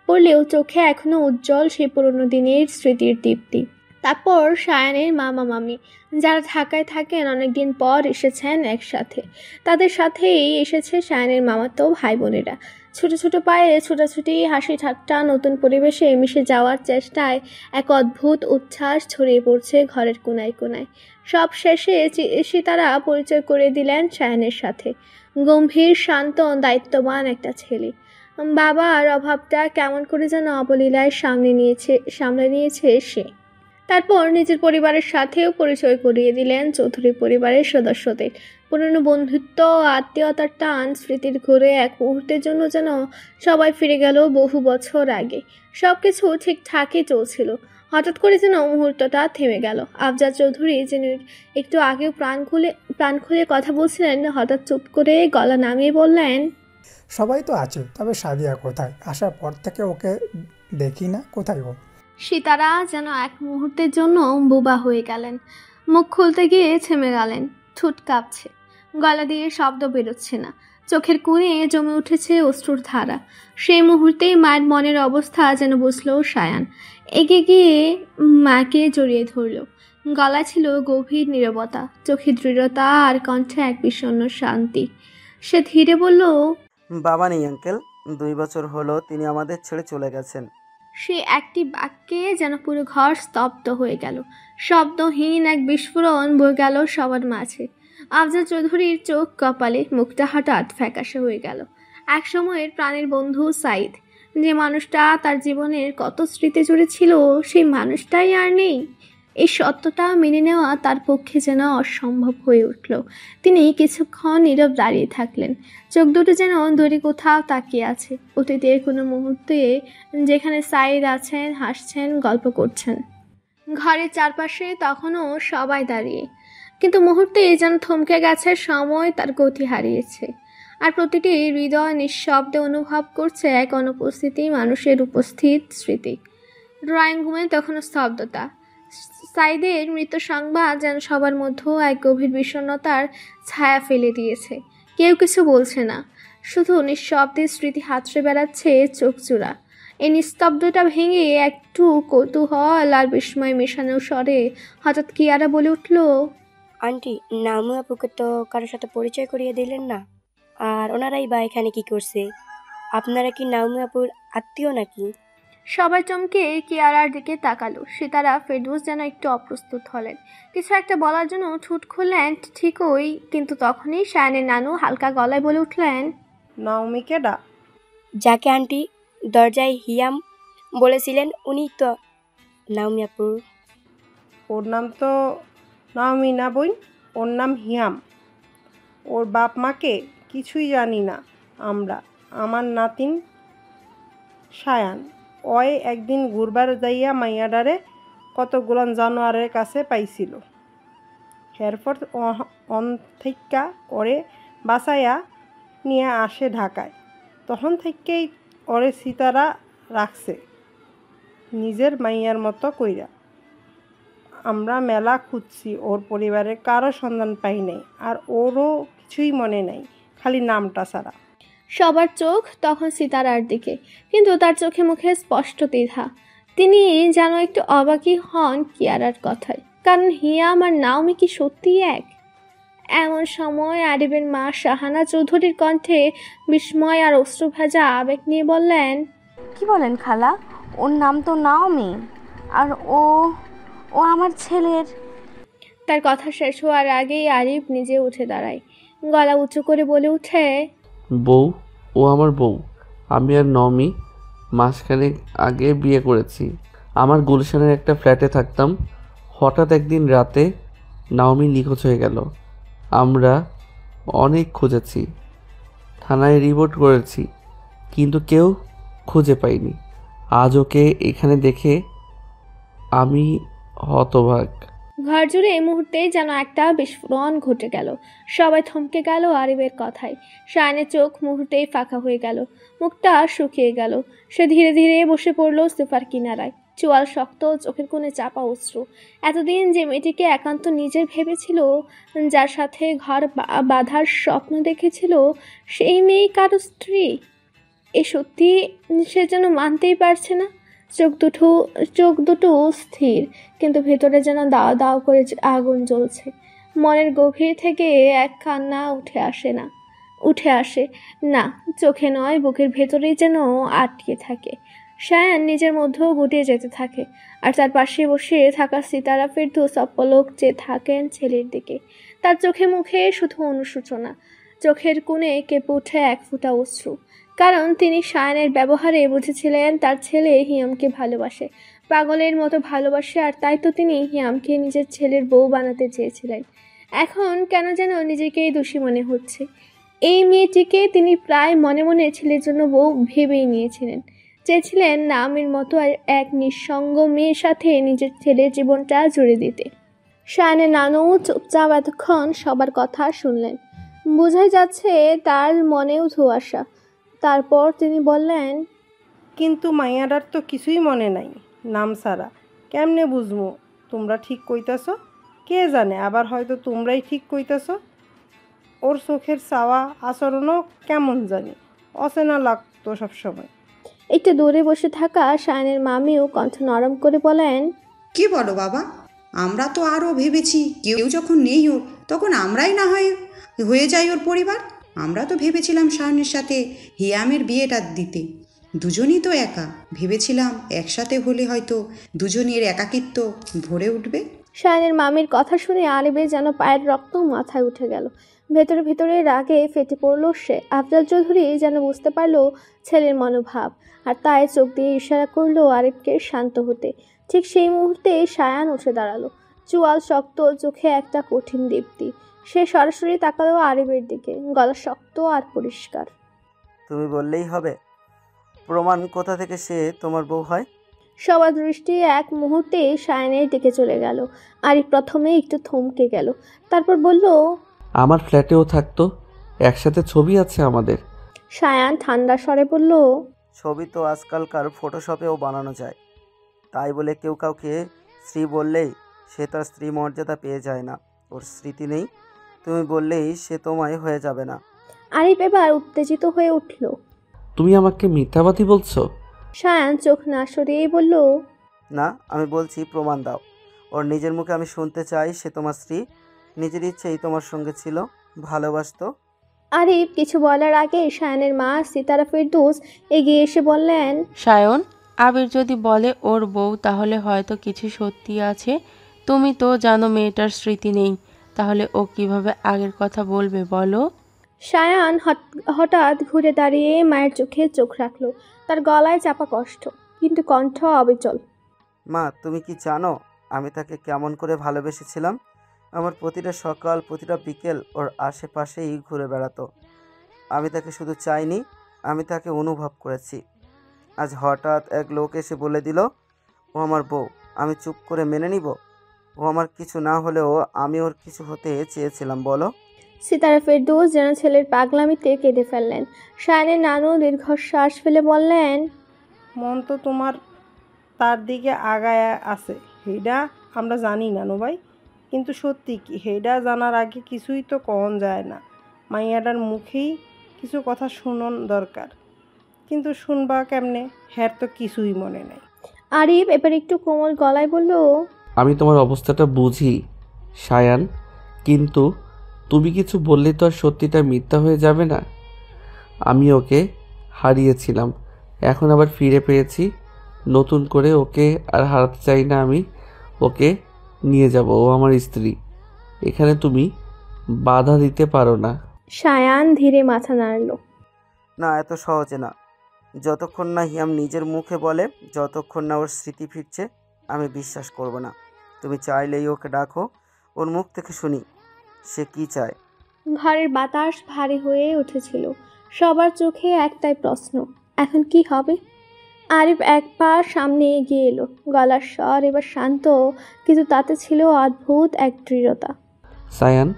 পড়লেও চোখে এখনো উজ্জ্বল সেই পুরনো দিনের স্মৃতির দীপ্তি। তারপর সায়নের মামা মামি, যারা ঢাকায় থাকেন, অনেকদিন পর এসেছেন একসাথে। তাদের সাথেই এসেছে সায়নের মামাতো ভাই বোনেরা। ছোট ছোট পায়ে ছোটাছুটি, হাসি ঠাট্টা, নতুন পরিবেশে মিশে যাওয়ার চেষ্টায় এক অদ্ভুত উচ্ছ্বাস ছড়িয়ে পড়ছে ঘরের কোনায় কোনায়। সব শেষে সিতারা পরিচয় করে দিলেন সায়নের সাথে। গম্ভীর, শান্ত, দায়িত্ববান একটা ছেলে। বাবার অভাবটা কেমন করে যেন অবলীলায় সামলে নিয়েছে সে। তারপর নিজের পরিবারের সাথেও পরিচয় করিয়ে দিলেন চৌধুরী পরিবারের সদস্যদের। পুরনো বন্ধুত্ব ও আত্মীয়তার টান স্মৃতির ঘুরে এক মুহূর্তের জন্য যেন সবাই ফিরে গেল বহু বছর আগে। সবকিছু ঠিকঠাকই চলছিল, হঠাৎ করে যেন মুহূর্তটা থেমে গেল। আফজাল চৌধুরী যিনি একটু আগেও প্রাণ খুলে কথা বলছিলেন, হঠাৎ চুপ করে গলা নামিয়ে বললেন, সবাই তো আছে, তবে সাদিয়া কোথায়? আসার পর থেকে ওকে দেখি না, কোথায় ও? সিতারা যেন এক মুহূর্তের জন্য বোবা হয়ে গেলেন। মুখ খুলতে গিয়ে থেমে গেলেন, ঠোঁট কাঁপছে, গলা দিয়ে শব্দ বেরোচ্ছে না, চোখের কোণে জমে উঠেছে অশ্রুর ধারা। সেই মুহূর্তেই মায়ের মনের অবস্থা যেন বুঝলো সায়ান। এগিয়ে গিয়ে মাকে জড়িয়ে ধরল। গলা ছিল গভীর নীরবতা, চোখে দৃঢ়তা আর কণ্ঠে এক বিষণ্ণ শান্তি। সে ধীরে বলল, বাবা নেই আঙ্কেল, 2 বছর হলো তিনি আমাদের ছেড়ে চলে গেছেন। সে একটি বাক্যে যেন পুরো ঘর স্তব্ধ হয়ে গেল। শব্দহীন এক বিস্ফোরণ বয়ে গেল সবার মাঝে। আফজাল চৌধুরীর চোখ কপালে, মুখটা হঠাৎ ফ্যাকাশে হয়ে গেল। এক সময়ের প্রাণের বন্ধু সাইদ, যে মানুষটা তার জীবনের কত স্মৃতি জুড়ে ছিল, সেই মানুষটাই আর নেই। এই সত্যটা মেনে নেওয়া তার পক্ষে যেন অসম্ভব হয়ে উঠল। তিনি কিছুক্ষণ নীরব দাঁড়িয়ে থাকলেন, চোখ দুটো যেন দূরে কোথাও তাকিয়ে আছে, অতীতের কোনো মুহূর্তে যেখানে সাইদ আছেন, হাসছেন, গল্প করছেন। ঘরের চারপাশে তখনও সবাই দাঁড়িয়ে, কিন্তু মুহূর্তে যেন থমকে গেছে সময়, তার গতি হারিয়েছে। আর প্রতিটি হৃদয় নিঃশব্দে অনুভব করছে এক অনুপস্থিতি মানুষের উপস্থিত স্মৃতি। ড্রয়িং রুমে তখনও স্তব্ধতা। সাইদের মৃত্যু সংবাদ যেন সবার মধ্যেও এক গভীর বিষণ্ণতার ছায়া ফেলে দিয়েছে। কেউ কিছু বলছে না, শুধু নিঃশব্দে স্মৃতি হাতড়ে বেড়াচ্ছে চোখ জোড়া। এই নিস্তব্ধতা ভেঙে একটু কৌতূহল আর বিস্ময় মেশানো স্বরে হঠাৎ কিয়ারা বলে উঠল, আন্টি, নামু আপুকে তো কারোর সাথে পরিচয় করিয়ে দিলেন না, আর ওনারাই বা এখানে কি করছে? আপনারা কি নামু আপুর আত্মীয় নাকি? সবাই চমকে কিয়ারার দিকে তাকালো। সিতারা ফেরদৌস যেন একটু অপ্রস্তুত হলেন, কিছু একটা বলার জন্য ঠোঁট খুললেন ঠিকই, কিন্তু তখনই শায়নের নানু হালকা গলায় বলে উঠলেন, নাওমি কেডা? যাকে আন্টি দরজায় হিয়াম বলেছিলেন, উনি তো নাওমি আপুর। ওর নাম তো নাওমি না বই, ওর নাম হিয়াম। ওর বাপ মাকে কিছুই জানি না আমরা। আমার নাতিন সায়ান, ওই একদিন ঘুরবার যাইয়া মাইয়াডারে কতগুলান জানোয়ারের কাছে পাইছিল। এরপর অনথিকা ওরে বাসাইয়া নিয়ে আসে ঢাকায়। তখন থেকেই ওরে সিতারা রাখছে নিজের মাইয়ার মতো কইরা। আমরা মেলা খুঁজছি, ওর পরিবারের কারো সন্ধান পাই নাই, আর ওরও কিছুই মনে নাই, খালি নামটা ছাড়া। সবার চোখ তখন সিতারার দিকে, কিন্তু তার চোখে মুখে স্পষ্ট দ্বিধা। তিনি যেন একটু অবাকই হন কিয়ারার কথায়, কারণ হিয়াম আর নাওমি কি সত্যিই এক? এমন সময় আরিবের মা শাহানা চৌধুরীর কণ্ঠে বিস্ময় আর অশ্রু ভেজা আবেগ নিয়ে বললেন, কি বলেন খালা? ওর নাম তো নাওমি, আর ও ও আমার ছেলের। তার কথা শেষ হওয়ার আগেই আরিফ নিজে উঠে দাঁড়ায়, গলা উঁচু করে বলে উঠে, বউ, ও আমার বউ। আমি আর নমি মাসখানেক আগে বিয়ে করেছি। আমার গুলশানের একটা ফ্ল্যাটে থাকতাম। হঠাৎ একদিন রাতে নাওমি নিখোঁজ হয়ে গেল। আমরা অনেক খুঁজেছি, থানায় রিপোর্ট করেছি, কিন্তু কেউ খুঁজে পাইনি। আজ ওকে এখানে দেখে আমি হতবাক। ঘর জুড়ে এই মুহূর্তেই যেন একটা বিস্ফোরণ ঘটে গেল। সবাই থমকে গেল আরিবের কথায়। শায়নের চোখ মুহূর্তেই ফাঁকা হয়ে গেল, মুখটা শুকিয়ে গেল। সে ধীরে ধীরে বসে পড়ল সোফার কিনারায়, চোয়াল শক্ত, চোখের কোণে চাপা অশ্রু। এতদিন যে মেয়েটিকে একান্ত নিজের ভেবেছিল, যার সাথে ঘর বাঁধার স্বপ্ন দেখেছিল, সেই মেয়ে কারো স্ত্রী। এ সত্যি সে যেন মানতেই পারছে না। চোখ দুটো স্থির, কিন্তু ভেতরে যেন দাও দাও করে আগুন জ্বলছে। মনের গভীর থেকে এক কান্না উঠে আসে না, চোখে নয়, বুকের ভেতরেই যেন আটকে থাকে। শায়ান নিজের মধ্যেও গুটিয়ে যেতে থাকে, আর তার পাশে বসে থাকা সিতারা ফেরদৌস অপলক চেয়ে থাকেন ছেলের দিকে। তার চোখে মুখে শুধু অনুশোচনা, চোখের কোণে কেঁপে ওঠে এক ফোঁটা অশ্রু। কারণ তিনি সায়ানের ব্যবহারে বুঝেছিলেন তার ছেলে হিয়ামকে ভালোবাসে, পাগলের মতো ভালোবাসে, আর তাই তো তিনি হিয়ামকে নিজের ছেলের বউ বানাতে চেয়েছিলেন। এখন কেন যেন নিজেকেই দোষী মনে হচ্ছে। এই মেয়েটিকে তিনি প্রায় মনে মনে ছেলের জন্য বউ ভেবেই নিয়েছিলেন। চেয়েছিলেন নামের মতো এক নিঃসঙ্গ মেয়ের সাথে নিজের ছেলের জীবনটা জুড়ে দিতে। সায়ানের নানু চুপচাপ এতক্ষণ সবার কথা শুনলেন। বোঝাই যাচ্ছে তার মনেও ধোঁয়াশা। তারপর তিনি বললেন, কিন্তু মাইয়াডার তো কিছুই মনে নাই, নাম ছাড়া কেমনে বুঝবো তোমরা ঠিক কইতাছ? কে জানে, আবার হয়তো তোমরাই ঠিক কইতাছ। ওর চোখের চাওয়া আচরণও কেমন জানি অচেনা লাগতো সবসময়। একটু দূরে বসে থাকা সায়ানের মামিও কণ্ঠ নরম করে বলেন, কি বলো বাবা, আমরা তো আরও ভেবেছি কেউ যখন নেই ওর তখন আমরাই না হয়ে যাই ওর পরিবার। আমরা তো ভেবেছিলাম সায়নের সাথে হিয়ামের বিয়েটা দিতে, দুজনই তো একা, ভেবেছিলাম একসাথে হলে হয়তো দুজনের একাকিত্ব ভরে উঠবে। সায়নের মামির কথা শুনে আরিফের যেন পায়ের রক্ত মাথায় উঠে গেল। ভেতরে ভেতরে রাগে ফেটে পড়ল সে। আফজাল চৌধুরী যেন বুঝতে পারলো ছেলের মনোভাব, আর তাই চোখ দিয়ে ইশারা করলো আরিফকে শান্ত হতে। ঠিক সেই মুহূর্তে সায়ান উঠে দাঁড়ালো, চুয়াল শক্ত, চোখে একটা কঠিন দীপ্তি। সে সরাসরি তাকালো আরিফের দিকে, গলা শক্ত আর পরিষ্কার। তুমি বললেই হবে? প্রমাণ কোথা থেকে সে তোমার বউ হয়? সবার দৃষ্টি এক মুহূর্তে সায়ানের দিকে চলে গেল। আরিফ প্রথমে একটু থমকে গেল, তারপর বলল, আমার ফ্ল্যাটেও থাকতো, একসাথে ছবি আছে আমাদের। সায়ান ঠান্ডা স্বরে বলল, ছবি তো আজকালকার ফটোশপেও বানানো যায়, তাই বলে কেউ কাউকে স্ত্রী বললেই সে তার স্ত্রী মর্যাদা পেয়ে যায় না। ওর স্মৃতি নেই, তুমি বললেই সে তোমায় হয়ে যাবে না। আরিফ এবার উত্তেজিত হয়ে উঠল। তুমি আমাকে মিথ্যাবাদী বলছো? সায়ান চোখ না সরিয়ে বলল, না, আমি বলছি প্রমাণ দাও। ওর নিজের মুখে আমি শুনতে চাই সে তোমার স্ত্রী, নিজের ইচ্ছেই তোমার সঙ্গে ছিল, ভালোবাসতো। আরিফ কিছু বলার আগে সায়ানের মা সিতারা ফেরদৌস এগিয়ে এসে বললেন, সায়ন, আবির যদি বলে ওর বউ, তাহলে হয়তো কিছু সত্যি আছে। তুমি তো জানো মেয়েটার স্মৃতি নেই, তাহলে ও কিভাবে আগের কথা বলবে বলো? সায়ান হঠাৎ ঘুরে দাঁড়িয়ে মায়ের চোখে চোখ রাখলো। তার গলায় চাপা কষ্ট, কিন্তু কণ্ঠ অবিচল। মা, তুমি কি জানো আমি তাকে কেমন করে ভালোবেসেছিলাম? আমার প্রতিটা সকাল, প্রতিটা বিকেল ওর আশেপাশেই ঘুরে বেড়াতো। আমি তাকে শুধু চাইনি, আমি তাকে অনুভব করেছি। আজ হঠাৎ এক লোক এসে বলে দিল ও আমার বউ, আমি চুপ করে মেনে নিব? ও আমার কিছু না হলেও আমি ওর কিছু হতে চেয়েছিলাম, বলো? সিতারা ফেরদৌস যেন ছেলের পাগলামিতে কেঁদে ফেললেন। সায়ানের নানু দীর্ঘশ্বাস ফেলে বললেন, মন তো তোমার তার দিকে আগায় আছে, হেডা আমরা জানি নানু ভাই, কিন্তু সত্যি কি হেডা জানার আগে কিছুই তো কন যায় না। মাইয়াটার মুখেই কিছু কথা শুনন দরকার, কিন্তু শুনবা কেমনে? হ্যার তো কিছুই মনে নাই। আরিফ এবার একটু কোমল গলায় বলল, আমি তোমার অবস্থাটা বুঝি সায়ান, কিন্তু তুমি কিছু বললে তো আর সত্যিটা মিথ্যা হয়ে যাবে না। আমি ওকে হারিয়েছিলাম, এখন আবার ফিরে পেয়েছি। নতুন করে ওকে আর হারাতে চাই না। আমি ওকে নিয়ে যাব, ও আমার স্ত্রী। এখানে তুমি বাধা দিতে পারো না। সায়ান ধীরে মাথা নাড়ল। না, এত সহজে না। যতক্ষণ না হিয়াম নিজের মুখে বলে, যতক্ষণ না ওর স্মৃতি ফিরছে, আমি বিশ্বাস করব না। তুমি চাইলেই ওকে ডাকো, ওর মুখ থেকে শুনি সে কি চায়। ঘরের বাতাস ভারী হয়ে উঠেছিল। সবার চোখে একটাই প্রশ্ন, এখন কি হবে? আরিফ এক পা সামনে এগিয়ে এলো, গলার স্বর এবার শান্ত, কিন্তু তাতে ছিল অদ্ভুত এক দৃঢ়তা। সায়ান,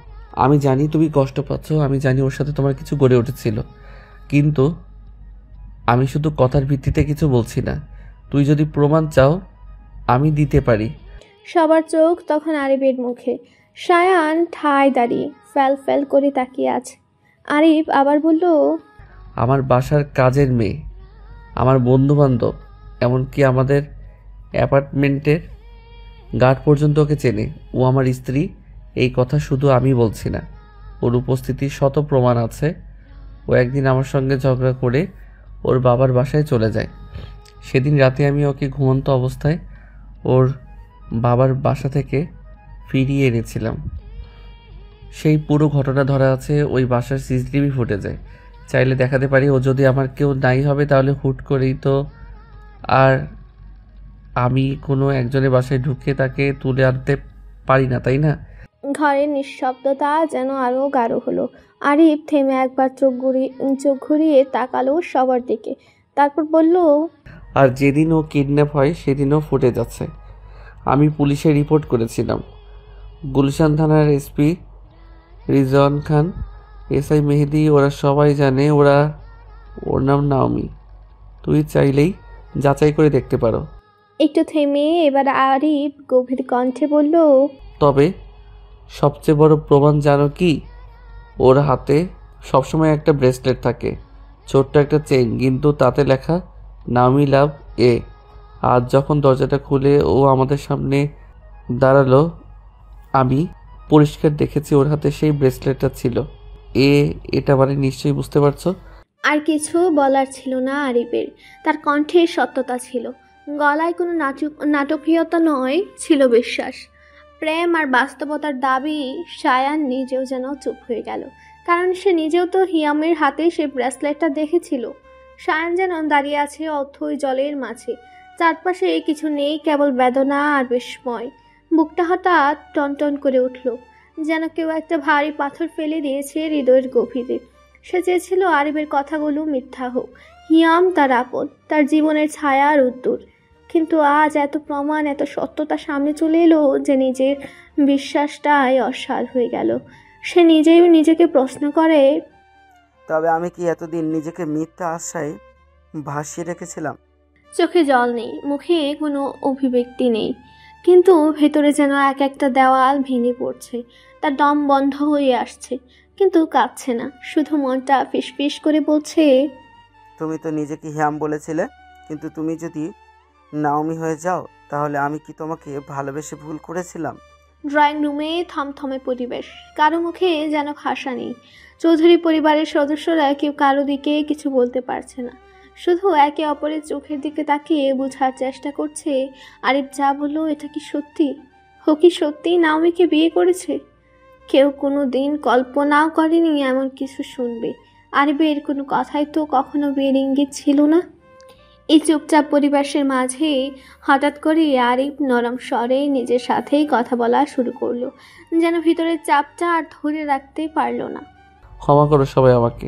আমি জানি তুমি কষ্ট পাচ্ছ, আমি জানি ওর সাথে তোমার কিছু গড়ে উঠেছিল, কিন্তু আমি শুধু কথার ভিত্তিতে কিছু বলছি না। তুই যদি প্রমাণ চাও আমি দিতে পারি। সবার চোখ তখন আরিফের মুখে। সায়ান ঠায় দাঁড়িয়ে ফ্যাল ফ্যাল করে তাকিয়ে আছে। আরিফ আবার বলল, আমার বাসার কাজের মেয়ে, আমার বন্ধুবান্ধব, এমনকি আমাদের অ্যাপার্টমেন্টের গার্ড পর্যন্ত ওকে চেনে। ও আমার স্ত্রী, এই কথা শুধু আমি বলছি না, ওর উপস্থিতির শত প্রমাণ আছে। ও একদিন আমার সঙ্গে ঝগড়া করে ওর বাবার বাসায় চলে যায়। সেদিন রাতে আমি ওকে ঘুমন্ত অবস্থায় ওর বাবার বাসা থেকে ফিরিয়ে এনেছিলাম। সেই পুরো ঘটনা ধরা আছে ওই বাসার সিসিটিভি ফুটেজে। চাইলে দেখাতে পারি। ও যদি আমার কেউ নাই হবে তাহলে হুট করেই তো আর আমি কোনো একজনের বাসায় ঢুকে তাকে তুলে আনতে পারি না, তাই না? ঘরের নিঃশব্দতা যেন আরও গাঢ় হলো। আরিফ থেমে একবার চোখ ঘুরিয়ে তাকালো সবার দিকে, তারপর বলল, আর যেদিন ও কিডন্যাপ হয় সেদিনও ফুটে যাচ্ছে। আমি পুলিশে রিপোর্ট করেছিলাম। গুলশান থানার এসপি রিজওয়ান খান, এসআই মেহেদি, ওরা সবাই জানে ওর নাম নাওমি। তুই চাইলেই যাচাই করে দেখতে পারো। একটু থেমে এবার আরিফ গভীর কণ্ঠে বলল, তবে সবচেয়ে বড় প্রমাণ জানো কি? ওর হাতে সবসময় একটা ব্রেসলেট থাকে, ছোট্ট একটা চেইন, কিন্তু তাতে লেখা নাওমি লাভ এ। আজ যখন দরজাটা খুলে ও আমাদের সামনে দাঁড়ালো, আমি পরিষ্কার দেখেছি ওর হাতে সেই ব্রেসলেটটা ছিল। এটা মানে নিশ্চয়ই বুঝতে পারছো। আর কিছু বলার ছিল না আরিফের। তার কণ্ঠে সত্যতা ছিল, গলায় কোনো নাটকীয়তা নয়, ছিল বিশ্বাস, প্রেম আর বাস্তবতার দাবি। সায়ান নিজেও যেন চুপ হয়ে গেল, কারণ সে নিজেও তো হিয়ামের হাতে সে ব্রেসলেটটা দেখেছিল। সায়ান যেন দাঁড়িয়ে আছে অথই জলের মাঝে, চারপাশে কিছু নেই, কেবল বেদনা আর বিস্ময়। বুকটা হঠাৎ টনটন করে উঠল, যেন কেউ একটা ভারী পাথর ফেলে দিয়েছে হৃদয়ের গভীরে। সে চেয়েছিল আরিফের কথাগুলো মিথ্যা হোক, হিয়াম তার আপন, তার জীবনের ছায়া আর উদ্দূর। কিন্তু আজ এত প্রমাণ, এত সত্যতা সামনে চলে এলো যে নিজের বিশ্বাসটাই অসার হয়ে গেল। সে নিজেই নিজেকে প্রশ্ন করে, তবে আমি কি এতদিন নিজেকে মিথ্যা আশায় ভাসিয়ে রেখেছিলাম? চোখে জল নেই, মুখে কোনো অভিব্যক্তি নেই, কিন্তু ভেতরে যেন এক একটা দেওয়াল ভেঙে পড়ছে। তার দম বন্ধ হয়ে আসছে, কিন্তু কাঁদছে না, শুধু মনটা ফিসফিস করে বলছে, তুমি তো নিজেকে হিয়াম বলেছিলে, কিন্তু তুমি যদি নাওমি হয়ে যাও তাহলে আমি কি তোমাকে ভালোবেসে ভুল করেছিলাম? ড্রয়িং রুমে থমথমে পরিবেশ, কারো মুখে যেন ভাষা নেই। চৌধুরী পরিবারের সদস্যরা কেউ কারো দিকে কিছু বলতে পারছে না, শুধু একে অপরের চোখের দিকে তাকিয়ে বোঝার চেষ্টা করছে আরিফ যা বললো এটা কি সত্যি। ও কি সত্যিই নাওমিকে বিয়ে করেছে? কেউ কোনো দিন কল্পনাও করেনি এমন কিছু শুনবে। আরিফের কোনো কথাই তো কখনো বিয়ের ইঙ্গিত ছিল না। এই চুপচাপ পরিবেশের মাঝে হঠাৎ করে আরিফ নরম স্বরে নিজের সাথেই কথা বলা শুরু করলো, যেন ভিতরের চাপটা আর ধরে রাখতে পারলো না। ক্ষমা করো সবাই আমাকে,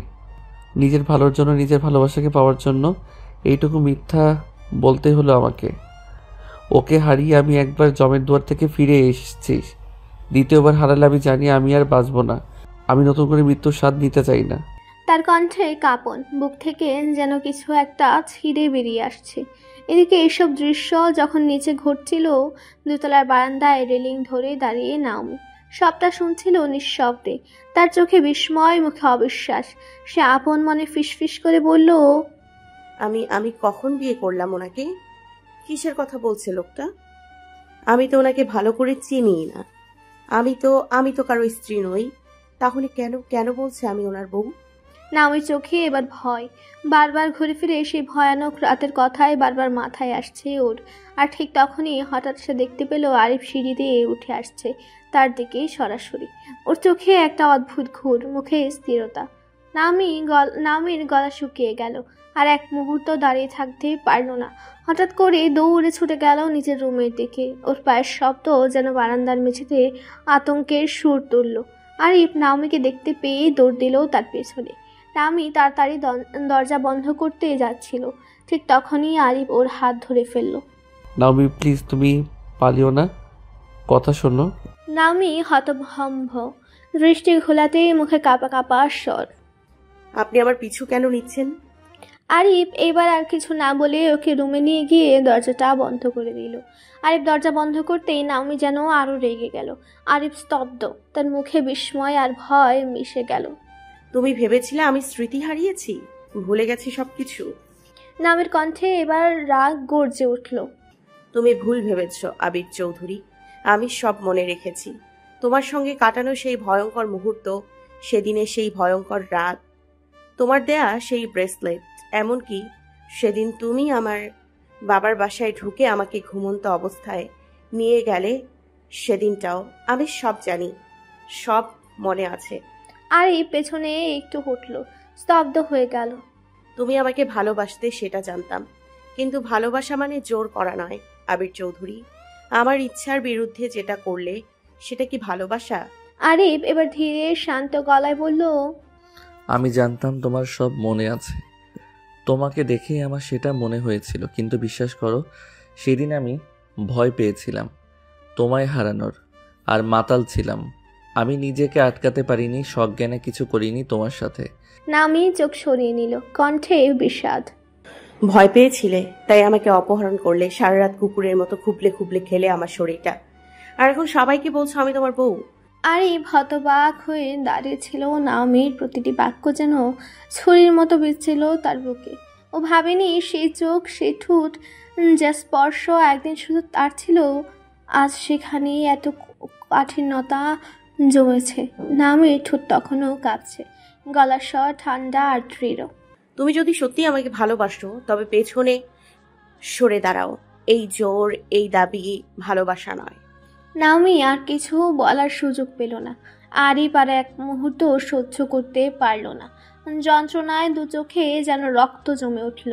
নিজের ভালোর জন্য, নিজের ভালোবাসাকে পাওয়ার জন্য এইটুকু মিথ্যা বলতে হলো আমাকে। ওকে হারিয়ে আমি একবার জমের দুয়ার থেকে ফিরে এসেছি, দ্বিতীয়বার হারালে আমি জানি আমি আর বাঁচব না। আমি নতুন করে মৃত্যুর স্বাদ নিতে চাই না। তার কণ্ঠে কাঁপন, বুক থেকে যেন কিছু একটা ছিঁড়ে বেরিয়ে আসছে। এদিকে এইসব দৃশ্য যখন নিচে ঘটছিল, দোতলার বারান্দায় রেলিং ধরে দাঁড়িয়ে নাওমি সবটা শুনছিল নিঃশব্দে। তার চোখে বিস্ময়, মুখে অবিশ্বাস। সে আপন মনে ফিসফিস করে বলল, আমি কখন বিয়ে করলাম ওনাকে? কিসের কথা বলছে লোকটা? আমি তো ওনাকে ভালো করে চিনি না। আমি তো কারো স্ত্রী নই। তাহলে কেন বলছে আমি ওনার বউ? নাওমির চোখে এবার ভয়, বারবার ঘুরে ফিরে সেই ভয়ানক রাতের কথাই বারবার মাথায় আসছে ওর। আর ঠিক তখনই হঠাৎ সে দেখতে পেল আরিফ সিঁড়ি দিয়ে উঠে আসছে তার দিকে সরাসরি। ওর চোখে একটা অদ্ভুত ঘোর, মুখে স্থিরতা। নাওমির গলা শুকিয়ে গেল, আর এক মুহূর্ত দাঁড়িয়ে থাকতে পারল না। হঠাৎ করে দৌড়ে ছুটে গেল নিজের রুমের দিকে। ওর পায়ের শব্দ যেন বারান্দার মেঝেতে আতঙ্কের সুর তুলল। আরিফ নাওমিকে দেখতে পেয়ে দৌড় দিল তার পেছনে। নাওমি তাড়াতাড়ি দরজা বন্ধ করতে যাচ্ছিল, ঠিক তখনই আরিফ ওর হাত ধরে ফেলল। নাওমি প্লিজ, তুমি পালিও না, কথা শোনো। নাওমি হতভম্ব, দৃষ্টি ঘোলাতেই মুখে কাঁপা কাঁপা স্বর। আপনি আমার পিছু কেন নিচ্ছেন? আরিফ এবার আর কিছু না বলে ওকে রুমে নিয়ে গিয়ে দরজাটা বন্ধ করে দিল। আরিফ দরজা বন্ধ করতেই নাওমি যেন আরও রেগে গেল। আরিফ স্তব্ধ, তার মুখে বিস্ময় আর ভয় মিশে গেল। তুমি ভেবেছিলে আমি স্মৃতি হারিয়েছি, ভুলে গেছি সবকিছু? নাওমির কণ্ঠে এবার রাগ গর্জে উঠল। তুমি ভুল ভেবেছ আবির চৌধুরী, আমি সব মনে রেখেছি। তোমার সঙ্গে কাটানো সেই ভয়ঙ্কর মুহূর্ত, সেদিনে সেই ভয়ঙ্কর রাত, তোমার দেয়া সেই ব্রেসলেট, এমনকি সেদিন তুমি আমার বাবার বাসায় ঢুকে আমাকে ঘুমন্ত অবস্থায় নিয়ে গেলে সেদিনটাও আমি সব জানি, সব মনে আছে। আরিফ পেছনে একটু উঠল, স্তব্ধ হয়ে গেল। তুমি আমাকে ভালোবাসতে সেটা জানতাম, কিন্তু ভালোবাসা মানে জোর করা নয় আবির চৌধুরী। আমার ইচ্ছার বিরুদ্ধে যেটা করলে সেটা কি ভালোবাসা? আরিফ এবার ধীরে শান্ত গলায় বলল, আমি জানতাম তোমার সব মনে আছে। তোমাকে দেখেই আমার সেটা মনে হয়েছিল, কিন্তু বিশ্বাস করো সেদিন আমি ভয় পেয়েছিলাম তোমায় হারানোর, আর মাতাল ছিলাম। আমি নিজেকে আটকাতে পারিনি, সজ্ঞানে কিছু করিনি তোমার সাথে। নামি চোখ সরিয়ে নিল, কণ্ঠে বিষাদ। ভয় পেয়েছিলে তাই আমাকে অপহরণ করলে, সারা রাত কুকুরের মতো খুবলে খুবলে খেলে আমার শরীরটা, আর এখন সবাইকে বলছো আমি তোমার বউ। আরিফ হতবাক হয়ে দাঁড়িয়েছিল। নাওমির প্রতিটি বাক্য যেন ছুরির মতো বিঁধছিল তার বুকে। ও ভাবেনি সেই চোখ, সেই ঠোঁট, যা স্পর্শ একদিন শুধু তার ছিল, আজ সেখানে এত কাঠিন্যতা জমেছে। নাওমির ঠোঁট তখনও কাঁপছে, গলার স্বর ঠান্ডা আর দৃঢ়। তুমি যদি সত্যি আমাকে ভালোবাসো তবে পেছনে সরে দাঁড়াও। এই জোর, এই দাবি ভালোবাসা নয়। নাওমি আর কিছু বলার সুযোগ পেল না। আরিফ আর এক মুহূর্ত সহ্য করতে পারল না। যন্ত্রণায় দু চোখে যেন রক্ত জমে উঠল,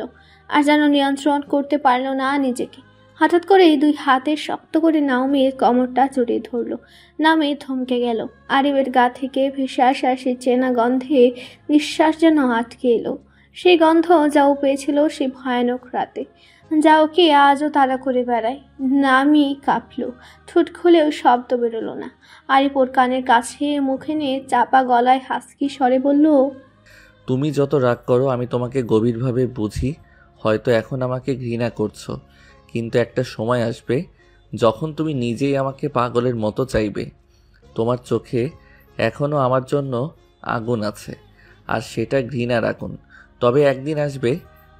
আর যেন নিয়ন্ত্রণ করতে পারল না নিজেকে। হঠাৎ করে দুই হাতে শক্ত করে নাওমির কোমরটা জড়িয়ে ধরল। নাওমি থমকে গেল। আরিফের গা থেকে ভেসে আসা সেই চেনা গন্ধে নিঃশ্বাস যেন আটকে এলো। সেই গন্ধ যাও পেয়েছিল সেই ভয়ানক রাতে, যা ওকে আজও তাড়া করে বেড়ায়। নামি কাঁপল, ঠোঁট খুলেও শব্দ বেরোলো না। আরিফ ওর কানের কাছে মুখে নিয়ে চাপা গলায় হাসকি স্বরে বলল, তুমি যত রাগ করো আমি তোমাকে গভীরভাবে বুঝি। হয়তো এখন আমাকে ঘৃণা করছো, কিন্তু একটা সময় আসবে যখন তুমি নিজেই আমাকে পাগলের মতো চাইবে। তোমার চোখে এখনও আমার জন্য আগুন আছে, আর সেটা ঘৃণার আগুন। তবে একদিন আসবে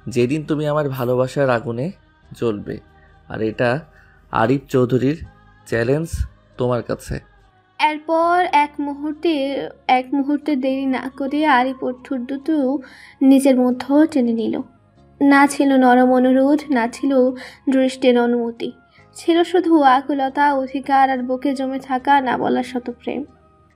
যেদিন তুমি আমার ভালোবাসার আগুনে জ্বলবে, আর এটা আরিফ চৌধুরীর চ্যালেঞ্জ তোমার কাছে। এরপর এক মুহূর্তে দেরি না করে আরিফ ওর ঠোঁট দুটো নিজের মধ্যে টেনে নিল। না ছিল নরম অনুরোধ, না ছিল দৃষ্টির অনুমতি, ছিল শুধু আকুলতা, অধিকার আর বুকে জমে থাকা না বলা শত প্রেম।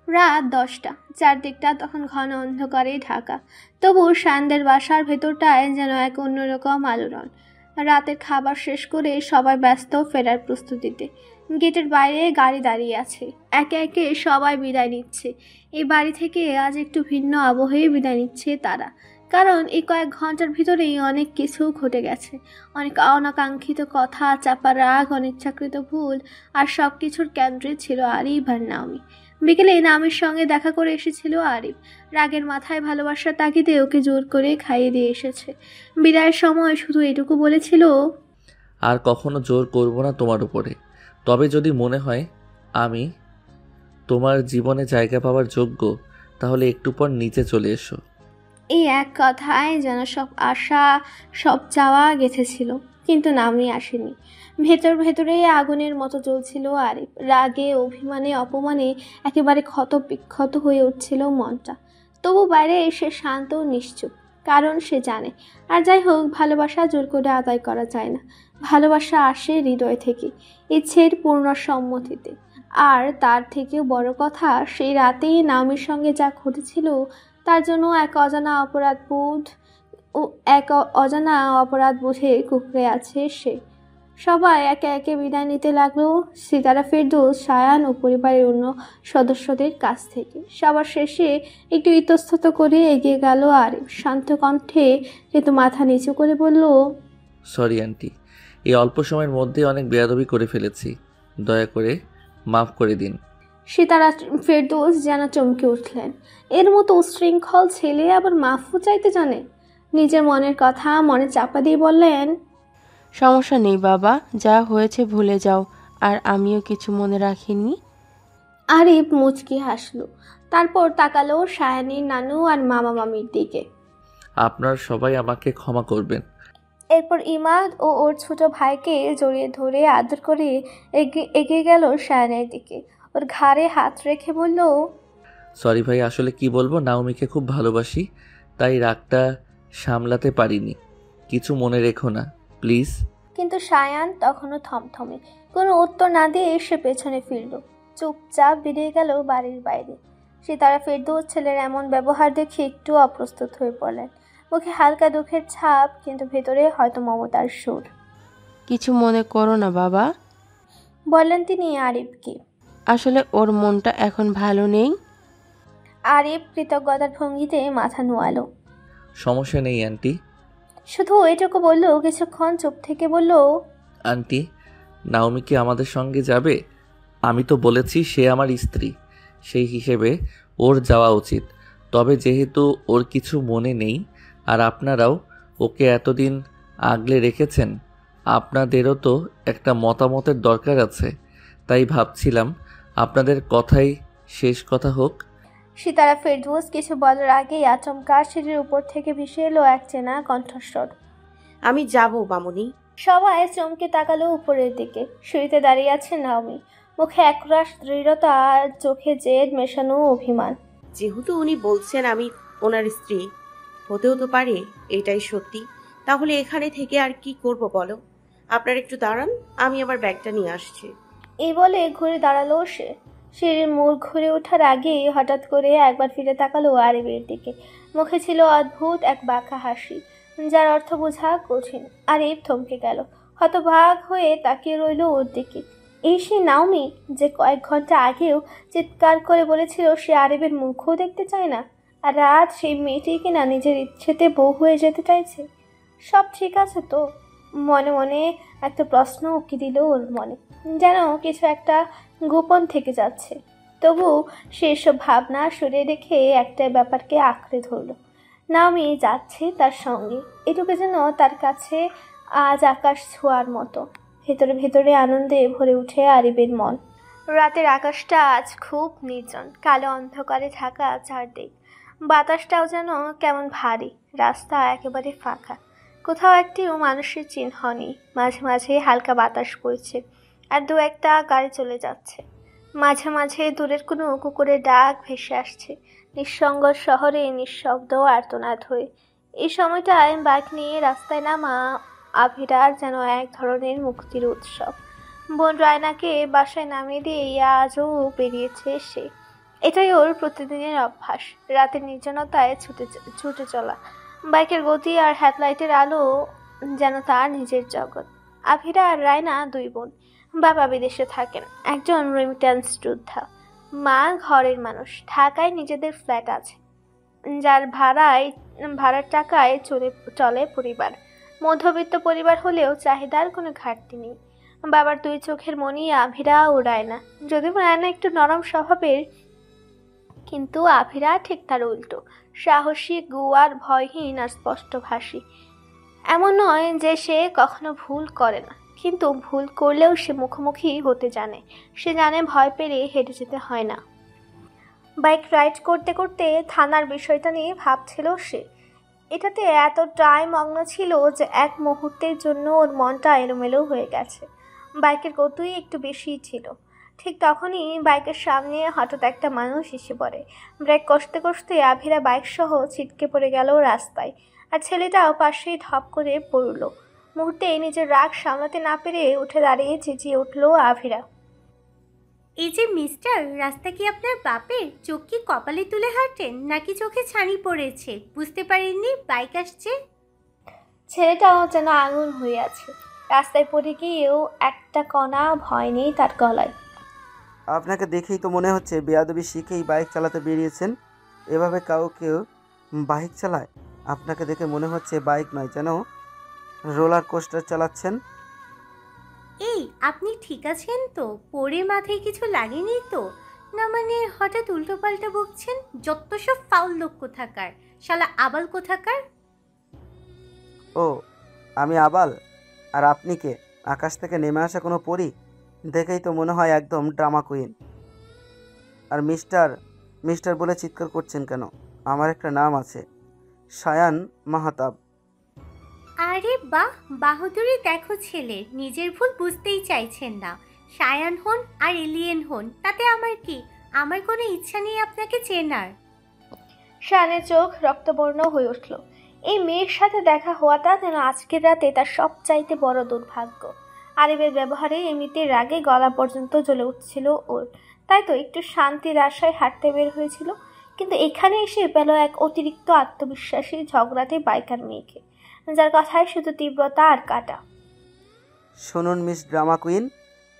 রাত 10টা, চারদিকটা তখন ঘন অন্ধকারে ঢাকা। তবু শানদের বাসার ভেতরটায় যেন এক অন্যরকম আলোড়ন। রাতের খাবার শেষ করে সবাই ব্যস্ত ফেরার প্রস্তুতিতে। গেটের বাইরে গাড়ি দাঁড়িয়ে আছে, একে একে সবাই বিদায় নিচ্ছে। এই বাড়ি থেকে আজ একটু ভিন্ন আবহে বিদায় নিচ্ছে তারা, কারণ এই কয়েক ঘন্টার ভিতরেই অনেক কিছু ঘটে গেছে। অনেক অনাকাঙ্ক্ষিত কথা, চাপা রাগ, অনিচ্ছাকৃত ভুল, আর সব কিছুর কেন্দ্রে ছিল আরিফ আর নাওমি। বিকেলে নাওমির সঙ্গে দেখা করে এসেছিল আরিফ। রাগের মাথায় ভালোবাসার তাগিদে ওকে জোর করে খাইয়ে দিয়ে এসেছে। বিদায়ের সময় শুধু এটুকু বলেছিল, আর কখনো জোর করব না তোমার উপরে। তবে যদি মনে হয় আমি তোমার জীবনে জায়গা পাওয়ার যোগ্য, তাহলে একটু পর নিচে চলে এসো। এই এক কথায় যেন সব আশা, সব চাওয়া গেঁথেছিল। কিন্তু নাওমি আসেনি। ভেতরে আগুনের মতো জ্বলছিল আরিফ। রাগে, অভিমানে, অপমানে একেবারে ক্ষত বিক্ষত হয়ে উঠছিল মনটা। তবু বাইরে এসে শান্ত ও নিশ্চুপ, কারণ সে জানে আর যাই হোক ভালোবাসা জোর করে আদায় করা যায় না। ভালোবাসা আসে হৃদয় থেকে, ইচ্ছের পূর্ণ সম্মতিতে। আর তার থেকেও বড় কথা, সেই রাতেই নাওমির সঙ্গে যা ঘটেছিল তার জন্য এক অজানা অপরাধ বোধে কুঁকড়ে আছে সে। সবাই একে একে বিদায় নিতে লাগলো, সিতারা, ফেরদৌস, সায়ান ও পরিবারের অন্য সদস্যদের কাছ থেকে। সবার শেষে একটু ইতস্তত করে এগিয়ে গেল আরিফ। শান্ত কণ্ঠে কিন্তু মাথা নিচু করে বলল, সরি আন্টি, এই অল্প সময়ের মধ্যে অনেক বেয়াদবি করে ফেলেছি, দয়া করে মাফ করে দিন। সিতারা, ফেরদৌস যেন চমকে উঠলেন। এর মতো উশৃঙ্খল ছেলে আবার মাফও চাইতে জানে? নিজের মনের কথা মনে চাপা দিয়ে বললেন, সমস্যা নেই বাবা, যা হয়েছে ভুলে যাও, আর আমিও কিছু মনে রাখিনি। আরিফ মুচকি হাসল, তারপর তাকালো সায়ানির নানু আর মামা মামির দিকে। আপনারা সবাই আমাকে ক্ষমা করবেন। এরপর ইমাদ ও ওর ছোট ভাইকে জড়িয়ে ধরে আদর করে এগিয়ে গেল সায়ানের দিকে। ওর ঘাড়ে হাত রেখে বলল, সরি ভাই, আসলে কি বলবো, নাওমিকে খুব ভালোবাসি, তাই রাগটা সামলাতে পারিনি। কিছু মনে রেখো না প্লিজ। কিন্তু সায়ান তখনও থমথমে, কোনো উত্তর না দিয়ে এসে পেছনে ফিরল। চুপচাপ বেরিয়ে গেল বাড়ির বাইরে। সিতারা ফেরদৌস ছেলের এমন ব্যবহার দেখে একটু অপ্রস্তুত হয়ে পড়লেন। মুখে হালকা দুঃখের ছাপ, কিন্তু ভেতরে হয়তো মমতার সুর। কিছু মনে করো না বাবা, বললেন তিনি আরিফকে। আসলে ওর মনটা এখন ভালো নেই। আরিফ কৃতজ্ঞতার ভঙ্গিতে মাথা নোয়ালো। সমস্যা নেই আন্টি। শুধু এটুকু বলল। কিছুক্ষণ চুপ থেকে বলল, আন্টি, নাওমি কি আমাদের সঙ্গে যাবে? আমি তো বলেছি সে আমার স্ত্রী, সেই হিসেবে ওর যাওয়া উচিত। তবে যেহেতু ওর কিছু মনে নেই আর আপনারাও ওকে এতদিন আগলে রেখেছেন, আপনাদেরও তো একটা মতামতের দরকার আছে। তাই ভাবছিলাম আপনাদের কথাই শেষ কথা হোক। সিতারা ফেরদৌস কিছু বলার আগেই আচমকা সিঁড়ির উপর থেকে ভেসে এলো এক চেনা কণ্ঠস্বর। আমি যাব মামুনি। সবাই চমকে তাকালো উপরের দিকে। সিঁড়িতে দাঁড়িয়ে আছে নাওমি, মুখে একরাশ দৃঢ়তা আর চোখে জেদ মেশানো অভিমান। যেহেতু উনি বলছেন আমি ওনার স্ত্রী, হতেও তো পারে এটাই সত্যি। তাহলে এখানে থেকে আর কি করব বলো? আপনারা একটু দাঁড়ান, আমি আমার ব্যাগটা নিয়ে আসছি। এই বলে ঘুরে দাঁড়ালো সে। সিঁড়ির মোড় ঘুরে ওঠার আগেই হঠাৎ করে একবার ফিরে তাকালো আরিফের দিকে। মুখে ছিল অদ্ভুত এক বাঁকা হাসি, যার অর্থ বোঝা কঠিন। আরিফ থমকে গেল, হতবাক হয়ে তাকিয়ে রইল ওর দিকে। এই সেই নাওমি যে কয়েক ঘন্টা আগেও চিৎকার করে বলেছিল সে আরিফের মুখও দেখতে চায় না, আর আজ সেই মেয়েটি কিনা নিজের ইচ্ছেতে বউ হয়ে যেতে চাইছে। সব ঠিক আছে তো? মনে মনে একটা প্রশ্ন উকি দিল ওর মনে, যেন কিছু একটা গোপন থেকে যাচ্ছে। তবু সে সব ভাবনা সরিয়ে রেখে একটা ব্যাপারকে আঁকড়ে ধরল। নাওমি যাচ্ছে তার সঙ্গে, এটুকু যেন তার কাছে আজ আকাশ ছোঁয়ার মতো। ভেতরে ভেতরে আনন্দে ভরে উঠে আরিফের মন। রাতের আকাশটা আজ খুব নির্জন, কালো অন্ধকারে ঢাকা চারদিক। বাতাসটাও যেন কেমন ভারী, রাস্তা একেবারে ফাঁকা, কোথাও একটিও মানুষের চিহ্ন নেই। মাঝে মাঝে হালকা বাতাস বইছে, আর দু একটা গাড়ি চলে যাচ্ছে। মাঝে মাঝে দূরের কোনো কুকুরের ডাক ভেসে আসছে, নিঃসঙ্গ শহরে নিঃশব্দ আর্তনাদ হয়ে। এই সময়টায় বাইক নিয়ে রাস্তায় নামা আভিরার যেন এক ধরনের মুক্তির উৎসব। বোন রায়নাকে বাসায় নামিয়ে দিয়ে আজও বেরিয়েছে সে। এটাই ওর প্রতিদিনের অভ্যাস, রাতের নির্জনতায় ছুটে চলা। বাইকের গতি আর হেডলাইটের আলো যেন তার নিজের জগৎ। আভিরা আর রায়না দুই বোন। বাবা বিদেশে থাকেন, একজন রেমিট্যান্স যোদ্ধা। মা ঘরের মানুষ, ঢাকায় নিজেদের ফ্ল্যাট আছে, যার ভাড়ার টাকায় চলে পরিবার। মধ্যবিত্ত পরিবার হলেও চাহিদার কোনো ঘাটতি নেই। বাবার দুই চোখের মনি আভিরা ও রায়না। যদিও রায়না একটু নরম স্বভাবের, কিন্তু আভিরা ঠিক তার উল্টো, সাহসী, গুয়ার, ভয়হীন আর স্পষ্টভাষী। এমন নয় যে সে কখনো ভুল করে না, কিন্তু ভুল করলেও সে মুখোমুখি হতে জানে। সে জানে ভয় পেলে হেঁটে যেতে হয় না। বাইক রাইড করতে করতে থানার বিষয়টা নিয়ে ভাবছিল সে। এটাতে এতটাই মগ্ন ছিল যে এক মুহূর্তের জন্য ওর মনটা এলোমেলো হয়ে গেছে। বাইকের গতিই একটু বেশিই ছিল। ঠিক তখনই বাইকের সামনে হঠাৎ একটা মানুষ এসে পড়ে। ব্রেক কষতে কষতে আভিরা বাইক সহ ছিটকে পড়ে গেল রাস্তায়, আর ছেলেটাও পাশেই ধপ করে পড়ল। মুহূর্তে নিজের রাগ সামলাতে না পেরে উঠে দাঁড়িয়ে চেঁচিয়ে উঠল আভিরা। এই যে মিস্টার, রাস্তা কি আপনার বাপের? চোখ কি কপালে তুলে হাঁটেন, নাকি চোখে ছানি পড়েছে? বুঝতে পারেননি বাইক আসছে? ছেলেটাও যেন আগুন হয়ে আছে। রাস্তায় পড়ে গিয়েও একটা কণা ভয় নেই তার গলায়। আপনাকে দেখেই তো মনে হচ্ছে বেয়াদবি শিখেই বাইক চালাতে বেরিয়েছেন। এভাবে কেউ বাইক চালায়? আপনাকে দেখে মনে হচ্ছে বাইক নয়, যেন রোলার কোস্টার চালাচ্ছেন। এই, আপনি ঠিক আছেন তো? পরে মাথায় কিছু লাগেনি তো? না মানে হঠাৎ উল্টো পাল্টা বকছেন? যত সব ফাউল লোক কোথাকার, শালা আবাল কোথাকার। ও, আমি আবাল? আর আপনি কে? আকাশ থেকে নেমে আসা কোনো পরী? দেখেই তো মনে হয় একদম ড্রামা কুইন। আর মিস্টার বলে চিৎকার করছেন কেন? আমার একটা নাম আছে, সায়ান মাহাতাব। আরে বাহ, বাহাদুরি দেখো ছেলে, নিজের ভুল বুঝতেই চাইছেন না। সায়ান হন আর এলিয়েন হন, তাতে আমার কি? আমার কোনো ইচ্ছা নেই আপনাকে চেনার। শানের চোখ রক্তবর্ণ হয়ে উঠল। এই মেয়ের সাথে দেখা হওয়াটা যেন আজকের রাতে তার সবচাইতে বড় দুর্ভাগ্য। আরিফের ব্যবহারে এমনিতে রাগে গলা পর্যন্ত জ্বলে উঠছিল ওর। তাই তো একটু শান্তির আশায় হাঁটতে বের হয়েছিল, কিন্তু এখানে এসে পেল এক অতিরিক্ত আত্মবিশ্বাসী ঝগড়াটে বাইকার মেয়েকে, যার কথায় শুধু তীব্রতা আর কাটা। শুনুন মিস ড্রামা কুইন,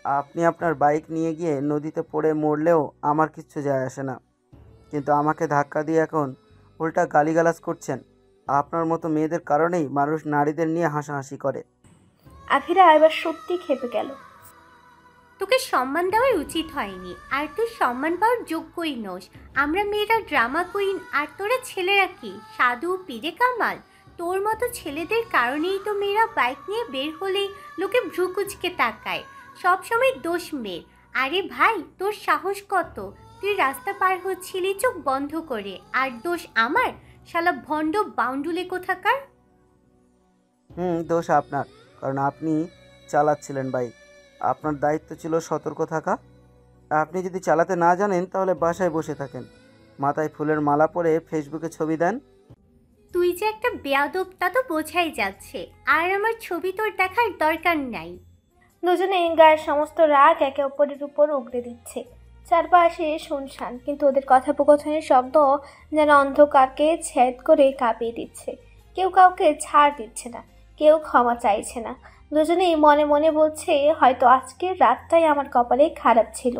আপনি আপনার বাইক নিয়ে গিয়ে নদীতে পড়ে মরলেও আমার কিচ্ছু যায় আসে না, কিন্তু আমাকে ধাক্কা দিয়ে এখন উল্টা গালিগালাজ করছেন। আপনার মতো মেয়েদের কারণেই মানুষ নারীদের নিয়ে হাসাহাসি করে। আভিরা এবার সত্যি খেপে গেল। তোকে সম্মান দেওয়াই উচিত হয়নি, আর তুই সম্মান পাওয়ার যোগ্যই নোস। আমরা মেয়েরা ড্রামা কুইন, আর তোরা ছেলেরা কি সাধু পীরে কামাল? তোর মতো ছেলেদের কারণেই তো মেয়েরা বাইক নিয়ে বের হলেই লোকে ভ্রুকুচকে তাকায়, সবসময় দোষ মেয়ের। আরে ভাই, তোর সাহস কত? তুই রাস্তা পার হচ্ছিলি চোখ বন্ধ করে, আর দোষ আমার? শালা ভণ্ড বাউন্ডুলে কোথাকার। দোষ আপনার, কারণ আপনি চালাচ্ছিলেন বাইক। আপনার দায়িত্ব ছিল সতর্ক থাকা। আপনি যদি চালাতে না জানেন তাহলে বাসায় বসে থাকেন, মাথায় ফুলের মালা পরে ফেসবুকে ছবি দেন। তুই যে একটা বেয়াদব তা তো বোঝাই যাচ্ছে, আর আমার ছবি তোর দেখার দরকার নাই। দুজনে গায়ের সমস্ত রাগ একে অপরের উপর উগড়ে দিচ্ছে। চারপাশে শুনশান, কিন্তু ওদের কথোপকথনের শব্দ যেন অন্ধকারকে ছেদ করে কাঁপিয়ে দিচ্ছে। কেউ কাউকে ছাড় দিচ্ছে না, কেউ ক্ষমা চাইছে না। দুজনেই মনে মনে বলছে, হয়তো আজকের রাতটাই আমার কপালে খারাপ ছিল।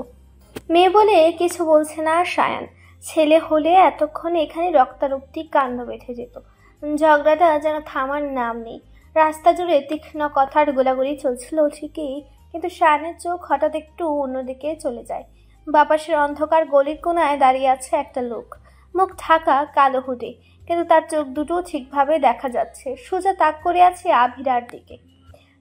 মেয়ে বলে কিছু বলছে না সায়ান, ছেলে হলে এতক্ষণ এখানে রক্তারক্তি কাণ্ড বেঁধে যেত। ঝগড়াটা যেন থামার নাম নেই। রাস্তা জুড়ে তীক্ষ্ণ কথার গোলাগুলি চলছিল ঠিকই, কিন্তু সায়ানের চোখ হঠাৎ একটু অন্যদিকে চলে যায়। বাপাসের অন্ধকার গলির কোনায় দাঁড়িয়ে আছে একটা লোক, মুখ ঢাকা কালো হুডে, কিন্তু তার চোখ দুটো ঠিকভাবে দেখা যাচ্ছে। সোজা তাক করে আছে আভিরার দিকে।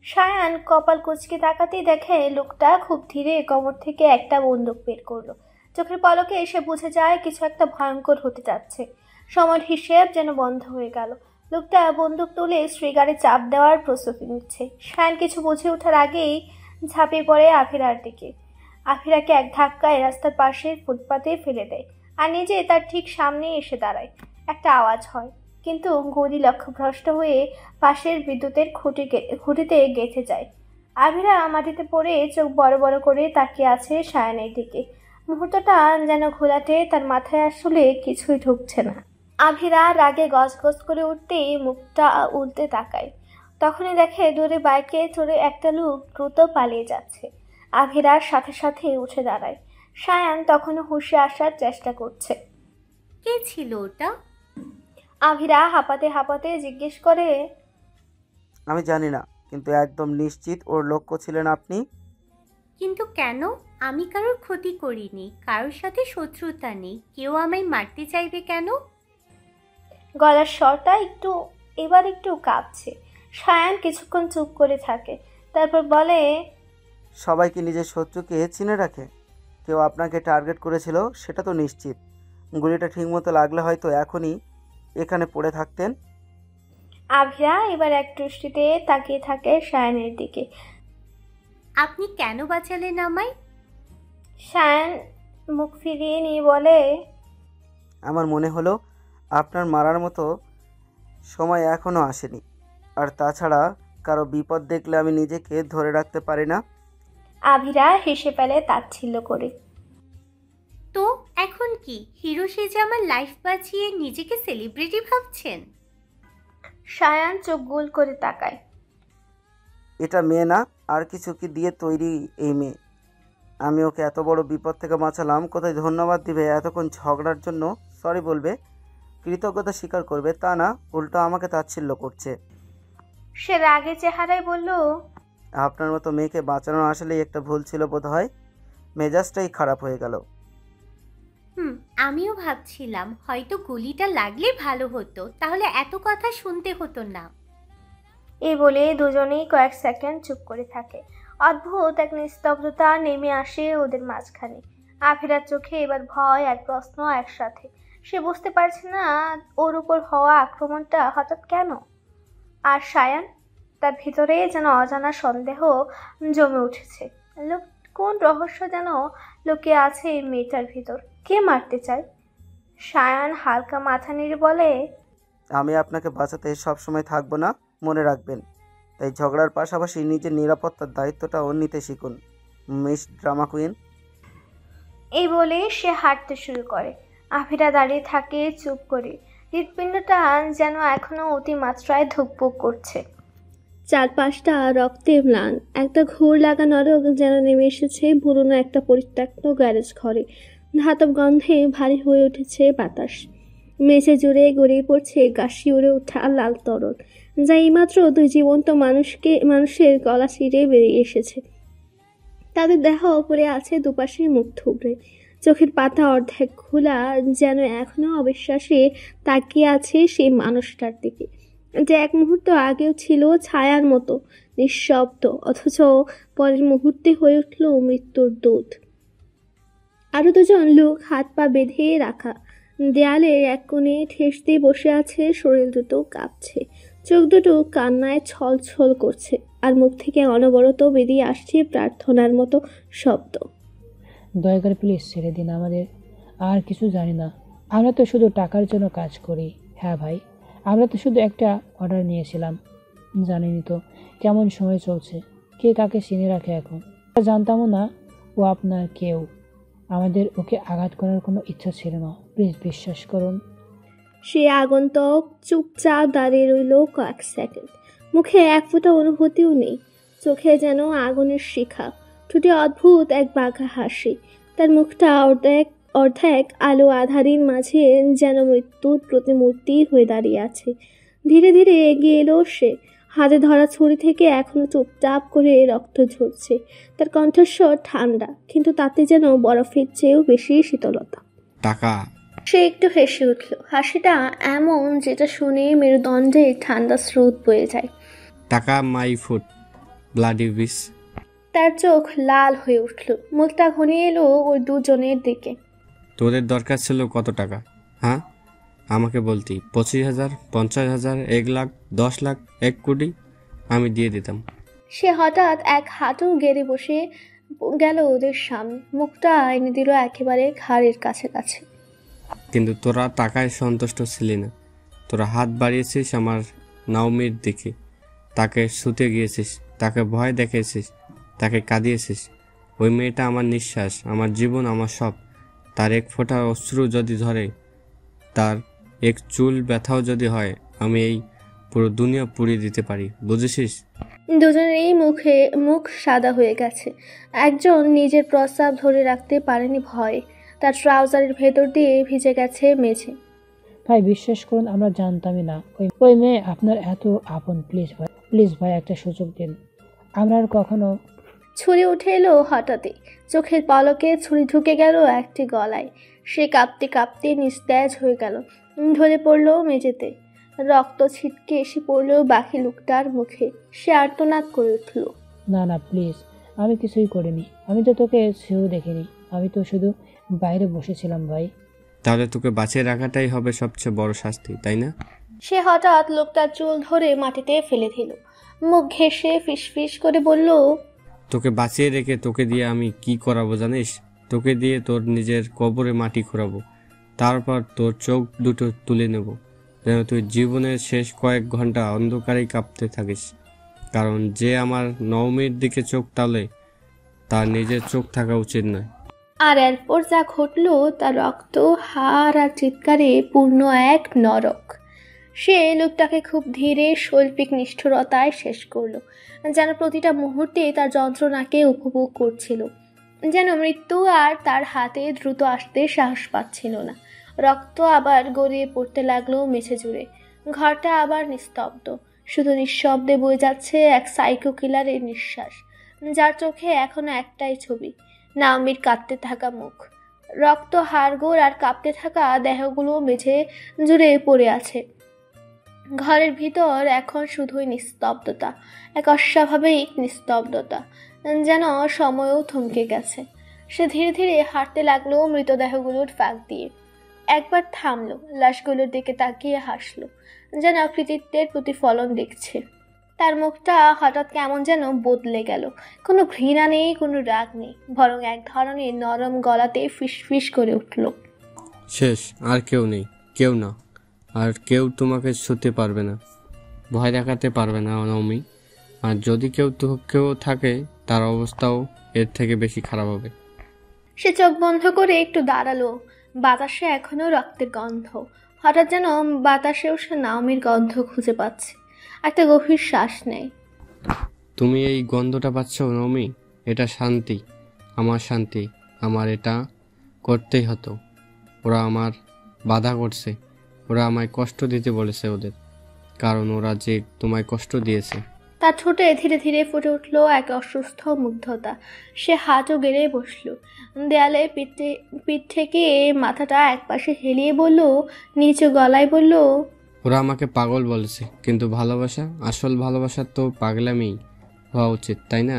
সায়ান কপাল কুঁচকে তাকাতেই দেখে লোকটা খুব ধীরে কোমর থেকে একটা বন্দুক বের করলো। চোখের পলকে এসে বুঝে যায় কিছু একটা ভয়ঙ্কর হতে যাচ্ছে। সময়ের হিসেব যেন বন্ধ হয়ে গেল। লোকটা বন্দুক তুলে ট্রিগারে চাপ দেওয়ার প্রস্তুতি নিচ্ছে। সায়ান কিছু বুঝে ওঠার আগেই ঝাঁপিয়ে পড়ে আভিরার দিকে। আভিরাকে এক ধাক্কায় রাস্তার পাশের ফুটপাতে ফেলে দেয়, আর নিজে তার ঠিক সামনে এসে দাঁড়ায়। একটা আওয়াজ হয়, কিন্তু গুলি লক্ষ্যভ্রষ্ট হয়ে পাশের বিদ্যুতের খুঁটিতে গেঁথে যায়। আভিরা মাটিতে পড়ে চোখ বড় বড় করে তাকিয়ে আছে সায়ানের দিকে। মুহূর্তটা যেন ঘোলাটে, তার মাথায় আসলে কিছুই ঢুকছে না। আভিরা রাগে গজগজ করে উঠতেই মুখটা উল্টে তাকায়। তখনই দেখে দূরে বাইকে চড়ে একটা লোক দ্রুত পালিয়ে যাচ্ছে। আভিরার সাথে সাথে উঠে দাঁড়ায়। সায়ান তখনও হুঁশে আসার চেষ্টা করছে। কে ছিল ওটা? আভিরা হাঁপাতে হাঁপাতে জিজ্ঞেস করে। আমি জানি না, কিন্তু একদম নিশ্চিত ওর লক্ষ্য ছিলেন আপনি। কিন্তু কেন? আমি কারোর ক্ষতি করিনি, কারোর সাথে শত্রুতা নেই, কেউ আমায় মারতে চাইবে কেন? গলার স্বরটা এবার একটু কাঁপছে। সায়ান কিছুক্ষণ চুপ করে থাকে, তারপর বলে, সবাই কি নিজের শত্রুকে চিনে রাখে? কেউ আপনাকে টার্গেট করেছিল সেটা তো নিশ্চিত। গুলিটা ঠিকমতো লাগলে হয়তো এখনই এখানে পড়ে থাকতেন। আভিরা এবার এক দৃষ্টিতে তাকিয়ে থাকে সায়ানের দিকে। আপনি কেন বাঁচালেন আমায়? সায়ান মুখ ফিরিয়ে নিয়ে বলে, আমার মনে হলো আপনার মারার মতো সময় এখনও আসেনি, আর তাছাড়া কারো বিপদ দেখলে আমি নিজেকে ধরে রাখতে পারি না। আভিরা হেসে ফেলে তাচ্ছিল্য করে। তো এখন কি হিরো সেজে আমার লাইফ বাঁচিয়ে নিজেকে সেলিব্রিটি ভাবছেন? সায়ান চোখ গোল করে তাকায়। এটা মেয়ে না, আর কিছু কি দিয়ে তৈরি এই মেয়ে? আমি ওকে এত বড় বিপদ থেকে বাঁচালাম, কোথায় ধন্যবাদ দিবে? এতক্ষণ ঝগড়ার জন্য সরি বলবে, কৃতজ্ঞতা স্বীকার করবে, তা না, উল্টো আমাকে তাচ্ছিল্য করছে। সে রাগে চেহারায় বলল, আপনার মতো মেয়েকে বাঁচানো আসলেই একটা ভুল ছিল বোধ হয়। মেজাজটাই খারাপ হয়ে গেল। আমিও ভাবছিলাম হয়তো গুলিটা লাগলে ভালো হতো, তাহলে এত কথা শুনতে হতো না। এই বলে দুজনেই কয়েক সেকেন্ড চুপ করে থাকে। অদ্ভুত এক নিস্তব্ধতা নেমে আসে ওদের মাঝখানে। আভিরার চোখে এবার ভয় আর প্রশ্ন একসাথে। সে বুঝতে পারছে না ওর উপর হওয়া আক্রমণটা হঠাৎ কেন। আর সায়ান, তার ভিতরে যেন অজানা সন্দেহ জমে উঠেছে। কোন রহস্য যেন লুকিয়ে আছে এই মেয়েটার ভিতর। কে মারতে চায়? সায়ান হালকা মাথা নেড়ে বলে, আমি আপনাকে বাঁচাতে সবসময় থাকবো না, মনে রাখবেন। তাই ঝগড়ার পাশাপাশি নিজের নিরাপত্তার দায়িত্বটাও নিতে শিখুন মিস ড্রামা কুইন। এই বলে সে হাঁটতে শুরু করে। আফিরা দাঁড়িয়ে থাকে চুপ করে। হৃৎপিণ্ডটা যেন এখনো অতিমাত্রায় ধুকপুক করছে। চারপাশটা রক্তে ম্লান। একটা ঘোর লাগা নরক যেন নেমে এসেছে পুরনো একটা পরিত্যক্ত গ্যারেজ ঘরে। ধাতব গন্ধে ভারী হয়ে উঠেছে বাতাস। মেঝে জুড়ে গড়িয়ে পড়ছে গাছি উড়ে ওঠা লাল তরল, যা এইমাত্র দুই জীবন্ত মানুষের গলা চিরে বেরিয়ে এসেছে। তাদের দেহ পড়ে আছে দুপাশে মুখ থুবড়ে, চোখের পাতা অর্ধেক খোলা, যেন এখনো অবিশ্বাসে তাকিয়ে আছে সেই মানুষটার দিকে, যে এক মুহূর্ত আগেও ছিল ছায়ার মতো নিঃশব্দ, অথচ পরের মুহূর্তে হয়ে উঠল মৃত্যুর দূত। আরো দুজন লোক হাত পা বেঁধে রাখা দেয়ালের এক কোণে ঠেস দিয়ে বসে আছে, শরীর দুটো কাঁপছে, চোখ দুটো কান্নায় ছলছল করছে, আর মুখ থেকে অনবরত বেরিয়ে আসছে প্রার্থনার মতো শব্দ। দয়া করে প্লিজ ছেড়ে দিন আমাদের, আর কিছু জানি না, আমরা তো শুধু টাকার জন্য কাজ করি। হ্যাঁ ভাই, আমরা তো শুধু একটা অর্ডার নিয়েছিলাম, জানিনি তো কেমন সময় চলছে, কে কাকে চিনে রাখে এখন। জানতামও না ও আপনার কেউ, আমাদের ওকে আঘাত করার কোনো ইচ্ছা ছিল না, প্লিজ বিশ্বাস করুন। সে আগন্তুক চুপচাপ দাঁড়িয়ে রইল কয়েক সেকেন্ড, মুখে এক ফোঁটা অনুভূতিও নেই, চোখে যেন আগুনের শিখা, ঠোঁটে অদ্ভুত এক বাঘা হাসি, তার মুখটা অর্ধেক আলো আধারির মাঝে যেন মৃত্যুর প্রতিমূর্তি হয়ে দাঁড়িয়ে আছে। ধীরে ধীরে এগিয়ে এলো সে, হাতে ধরা ছুরি থেকে এখনো চুপচাপ করে রক্ত ঝরছে, তার কণ্ঠস্বর ঠান্ডা, কিন্তু তাতে যেন বরফের চেয়েও বেশি শীতলতা। টাকা। সে একটু হেসে উঠল, হাসিটা এমন যেটা শুনে মেরুদণ্ডে ঠান্ডা স্রোত বয়ে যায়। টাকা মাই ফুট ব্লাডি বিচ। তার চোখ লাল হয়ে উঠল, মুখটা ঘনিয়ে এলো ওই দুজনের দিকে। তোদের দরকার ছিল কত টাকা? হ্যাঁ, আমাকে বলতি 25,000, 50,000, 1 লাখ, 10 লাখ, 1 কোটি, আমি দিয়ে দিতাম। সে হঠাৎ এক হাঁটু গেড়ে বসে গেল ওদের সামনে, মুখটা এনে দিল একেবারে ঘাড়ের কাছাকাছি। কিন্তু তোরা টাকায় সন্তুষ্ট ছিলি না, তোরা হাত বাড়িয়েছিস আমার নাওমির দিকে, তাকে ছুতে গিয়েছিস, তাকে ভয় দেখিয়েছিস, তাকে কাঁদিয়েছিস। ওই মেয়েটা আমার নিঃশ্বাস, আমার জীবন, আমার সব। তার এক ফোঁটা অশ্রু যদি ধরে, তার এক চুল ব্যথাও যদি হয়, আমি এই পুরো দুনিয়া পুড়িয়ে দিতে পারি, বুঝেছিস? দুজনেরই মুখ সাদা হয়ে গেছে। একজন নিজের প্রস্রাব ধরে রাখতে পারেনি ভয়ে, তার ট্রাউজারের ভেতর দিয়ে ভিজে গেছে মেঝে। ভাই বিশ্বাস করুন, আমরা জানতামই না ওই মেয়ে আপনার এত আপন। প্লিজ ভাই একটা সুযোগ দিন, আমরা আর কখনো। ছুরি উঠে এলো হঠাৎই, চোখের পলকে ছুরি ঢুকে গেল একটি গলায়। সে কাঁপতে কাঁপতে নিস্তেজ হয়ে গেল, ধরে পড়লো মেঝেতে, রক্ত ছিটকে এসে পড়লো বাকি লোকটার মুখে। সে আর্তনাদ করে উঠল, না না প্লিজ, আমি কিছুই করিনি, আমি তো তোকে সেও দেখিনি, আমি তো শুধু বাইরে বসেছিলাম ভাই। তাহলে তোকে বাঁচিয়ে রাখাটাই হবে সবচেয়ে বড় শাস্তি, তাই না? সে হঠাৎ লোকটার চুল ধরে মাটিতে ফেলে দিল, মুখ ঘেঁষে ফিসফিস করে বলল, তোকে বাঁচিয়ে রেখে তোকে দিয়ে আমি কি করাবো জানিস? তোকে দিয়ে তোর নিজের কবরে মাটি খোঁড়াবো, তারপর তোর চোখ দুটো তুলে নেব, যেন তুই জীবনের শেষ কয়েক ঘন্টা অন্ধকারেই কাঁপতে থাকিস। কারণ যে আমার নওমির দিকে চোখ টালে, তার নিজের চোখ থাকা উচিত নয়। আর এরপর যা ঘটল তা রক্ত, হাড় আর চিৎকারে পূর্ণ এক নরক। সে লোকটাকে খুব ধীরে শৈল্পিক নিষ্ঠুরতায় শেষ করলো, যেন প্রতিটা মুহূর্তে তার যন্ত্রণাকে উপভোগ করছিল, যেন মৃত্যু আর তার হাতে দ্রুত আসতে সাহস পাচ্ছিল না। রক্ত আবার গড়িয়ে পড়তে লাগলো মেঝে জুড়ে, ঘরটা আবার নিস্তব্ধ, শুধু নিঃশব্দে বয়ে যাচ্ছে এক সাইকো কিলারের নিঃশ্বাস, যার চোখে এখনো একটাই ছবি, নাওমির কাঁদতে থাকা মুখ। রক্ত, হাড়গোড় আর কাঁপতে থাকা দেহগুলো মেঝে জুড়ে পড়ে আছে। ঘরের ভিতর এখন শুধুই নিস্তব্ধতা, এক অস্বাভাবিক নিস্তব্ধতা, যেন সময়ও থমকে গেছে। সে ধীরে ধীরে হাঁটতে লাগলো মৃতদেহগুলোর ফাঁক দিয়ে, একবার থামলো, লাশগুলোর দিকে তাকিয়ে হাসলো, যেন কৃতিত্বের প্রতিফলন দেখছে। তার মুখটা হঠাৎ কেমন যেন বদলে গেল, কোনো ঘৃণা নেই, কোনো রাগ নেই, বরং এক ধরনের নরম গলাতে ফিসফিস করে উঠল, শেষ, আর কেউ নেই, কেউ না, আর কেউ তোমাকে ছুঁতে পারবে না, ভয় দেখাতে পারবে না নওমি। আর যদি কেউ থাকে, তার অবস্থাও এর থেকে বেশি খারাপ হবে। সে চোখ বন্ধ করে একটু দাঁড়ালো। বাতাসে এখনো রক্তের গন্ধ। হঠাৎ যেন বাতাসেও সে নাওমির গন্ধ খুঁজে পাচ্ছে। একটা গভীর শ্বাস নেয়। তুমি এই গন্ধটা পাচ্ছ নমি? এটা শান্তি, আমার শান্তি। আমার এটা করতেই হতো। ওরা আমার বাধা করছে, ওরা আমায় কষ্ট দিতে বলেছে ওদের, কারণ ওরা যে তোমায় কষ্ট দিয়েছে। তার ঠোঁটে ধীরে ধীরে ফুটে উঠল এক অসুস্থ মুগ্ধতা। সে হাঁটু গেড়ে বসল, দেয়ালে পিঠ থেকে মাথাটা একপাশে হেলিয়ে বলল, নিচু গলায় বলল, ওরা আমাকে পাগল বলেছে, কিন্তু ভালোবাসা, আসল ভালোবাসা তো পাগলামি হওয়া উচিত, তাই না?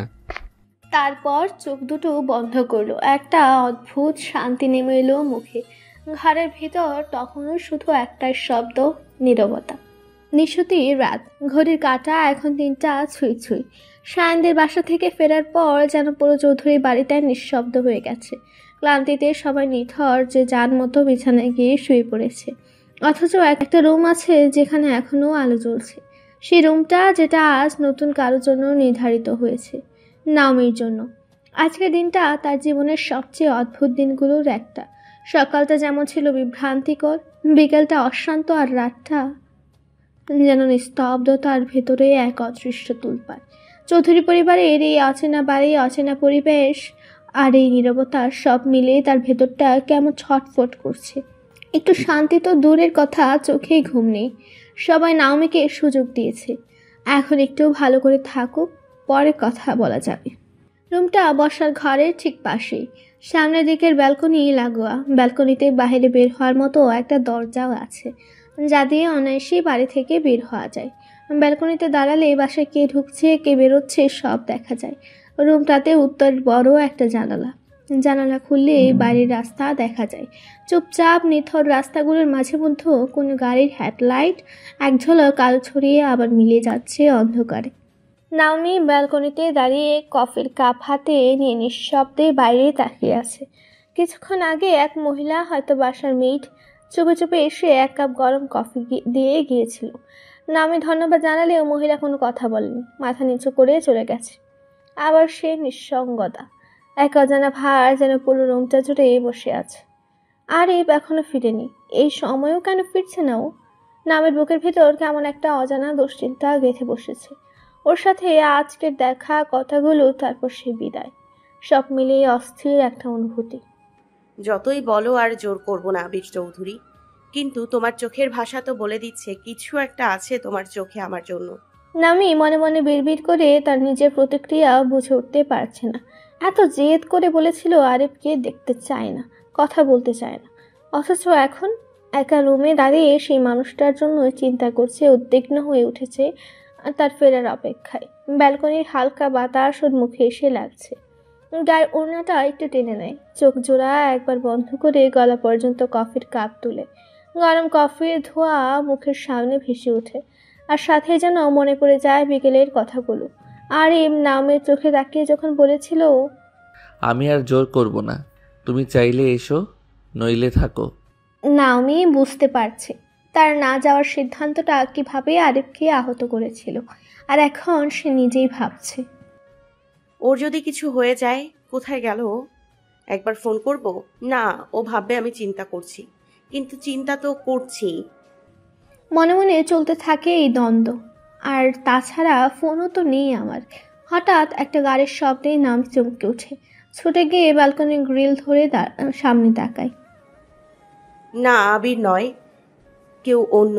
তারপর চোখ দুটো বন্ধ করলো। একটা অদ্ভুত শান্তি নেমে এলো মুখে। ঘরের ভিতর তখনও শুধু একটাই শব্দ, নীরবতা। নিশুতি রাত, ঘড়ির কাঁটা এখন 3টা ছুঁই ছুঁই। সায়নদের বাসা থেকে ফেরার পর যেন পুরো চৌধুরী বাড়িটাই নিঃশব্দ হয়ে গেছে। ক্লান্তিতে সবাই নিথর, যে যার মতো বিছানায় গিয়ে শুয়ে পড়েছে। অথচ একটা রুম আছে যেখানে এখনো আলো জ্বলছে। সেই রুমটা, যেটা আজ নতুন কারোর জন্য নির্ধারিত হয়েছে, নাওমির জন্য। আজকের দিনটা তার জীবনের সবচেয়ে অদ্ভুত দিনগুলোর একটা। সকালটা যেমন ছিল বিভ্রান্তিকর, বিকেলটা অশান্ত, আর রাতটা যেন নিস্তব্ধতার ভেতরে এক অদৃশ্য তুলপার। চৌধুরী পরিবারের এই অচেনা বাড়ি, অচেনা পরিবেশ আর এই নীরবতা, সব মিলে তার ভেতরটা কেমন ছটফট করছে। একটু শান্তি তো দূরের কথা, চোখেই ঘুম নেই। সবাই নাওমিকে সুযোগ দিয়েছে, এখন একটু ভালো করে থাকুক, পরে কথা বলা যাবে। রুমটা বসার ঘরের ঠিক পাশেই, সামনের দিকের ব্যালকনি লাগোয়া। ব্যালকনিতে বাইরে বের হওয়ার মতো একটা দরজাও আছে, যা দিয়ে অনায়াসেই বাড়ি থেকে বের হওয়া যায়। ব্যালকনিতে দাঁড়ালে বাসায় কে ঢুকছে কে বেরোচ্ছে সব দেখা যায়। রুমটাতে উত্তর বড় একটা জানালা। জানালা খুললে বাইরের রাস্তা দেখা যায়। চুপচাপ নিথর রাস্তাগুলোর মাঝে মধ্যে কোনো গাড়ির হেডলাইট এক ঝলক আলো ছড়িয়ে আবার মিলে যাচ্ছে অন্ধকারে। নাওমি ব্যালকনিতে দাঁড়িয়ে কফির কাপ হাতে নিয়ে নিঃশব্দে বাইরে তাকিয়ে আছে। কিছুক্ষণ আগে এক মহিলা, হয়তো বাসার মেইড, চুপে চুপে এসে এক কাপ গরম কফি দিয়ে গিয়েছিল। নাওমি ধন্যবাদ জানালেও মহিলা কোনো কথা বলেনি, মাথা নিচু করে চলে গেছে। আবার সে নিঃসঙ্গতা, এক অজানা ভার যেন পুরো রুমটা জুড়ে বসে আছে। আর এখনো ফিরেনি। এই সময়ও কেন ফিরছে না ও? নামের বুকের ভেতর কেমন একটা অজানা দুশ্চিন্তা গেঁথে বসেছে। ওর সাথে আজকের দেখা, কথাগুলো, তারপর সে বিদায়, সব মিলিয়ে অস্থির একটা অনুভূতি। যতই বলো আর জোর করবো না আবির চৌধুরী, কিন্তু তোমার চোখের ভাষা তো বলে দিচ্ছে কিছু একটা আছে তোমার চোখে আমার জন্য। নামি মনে মনে বিড়বিড় করে তার নিজের প্রতিক্রিয়া বুঝে উঠতে পারছে না। এত জেদ করে বলেছিল আরিফকে দেখতে চায় না, কথা বলতে চায় না, অথচ এখন একা রুমে দাঁড়িয়ে সেই মানুষটার জন্য চিন্তা করছে, উদ্বিগ্ন হয়ে উঠেছে তার ফেরার অপেক্ষায়। ব্যালকনির হালকা বাতাস ওর মুখে এসে লাগছে। গায়ের ওড়নাটা একটু টেনে নেয়, চোখ জোড়া একবার বন্ধ করে গলা পর্যন্ত কফির কাপ তুলে। গরম কফির ধোঁয়া মুখের সামনে ভেসে ওঠে, আর সাথে যেন মনে পড়ে যায় বিকেলের কথাগুলো। আর নামের চোখে তাকিয়ে যখন বলেছিল, আমি আর জোর করব না, তুমি চাইলে এসো, নইলে থাকো। নাওমি বুঝতে পারছে তার না যাওয়ার সিদ্ধান্তটা কিভাবে আরিফকে আহত করেছিল, আর এখন সে নিজেই ভাবছে, ওর যদি কিছু হয়ে যায়, কোথায় গেল? একবার ফোন করব? না, ও ভাববে আমি চিন্তা করছি, কিন্তু চিন্তা তো করছি। মনে মনে চলতে থাকে এই দ্বন্দ্ব। আর তাছাড়া ফোনও তো নেই আমার। হঠাৎ একটা গাড়ির শব্দে নাম চমকে ওঠে, ছুটে গিয়ে ব্যালকনির গ্রিল ধরে সামনে তাকায়। না, আবির নয়, কেউ অন্য।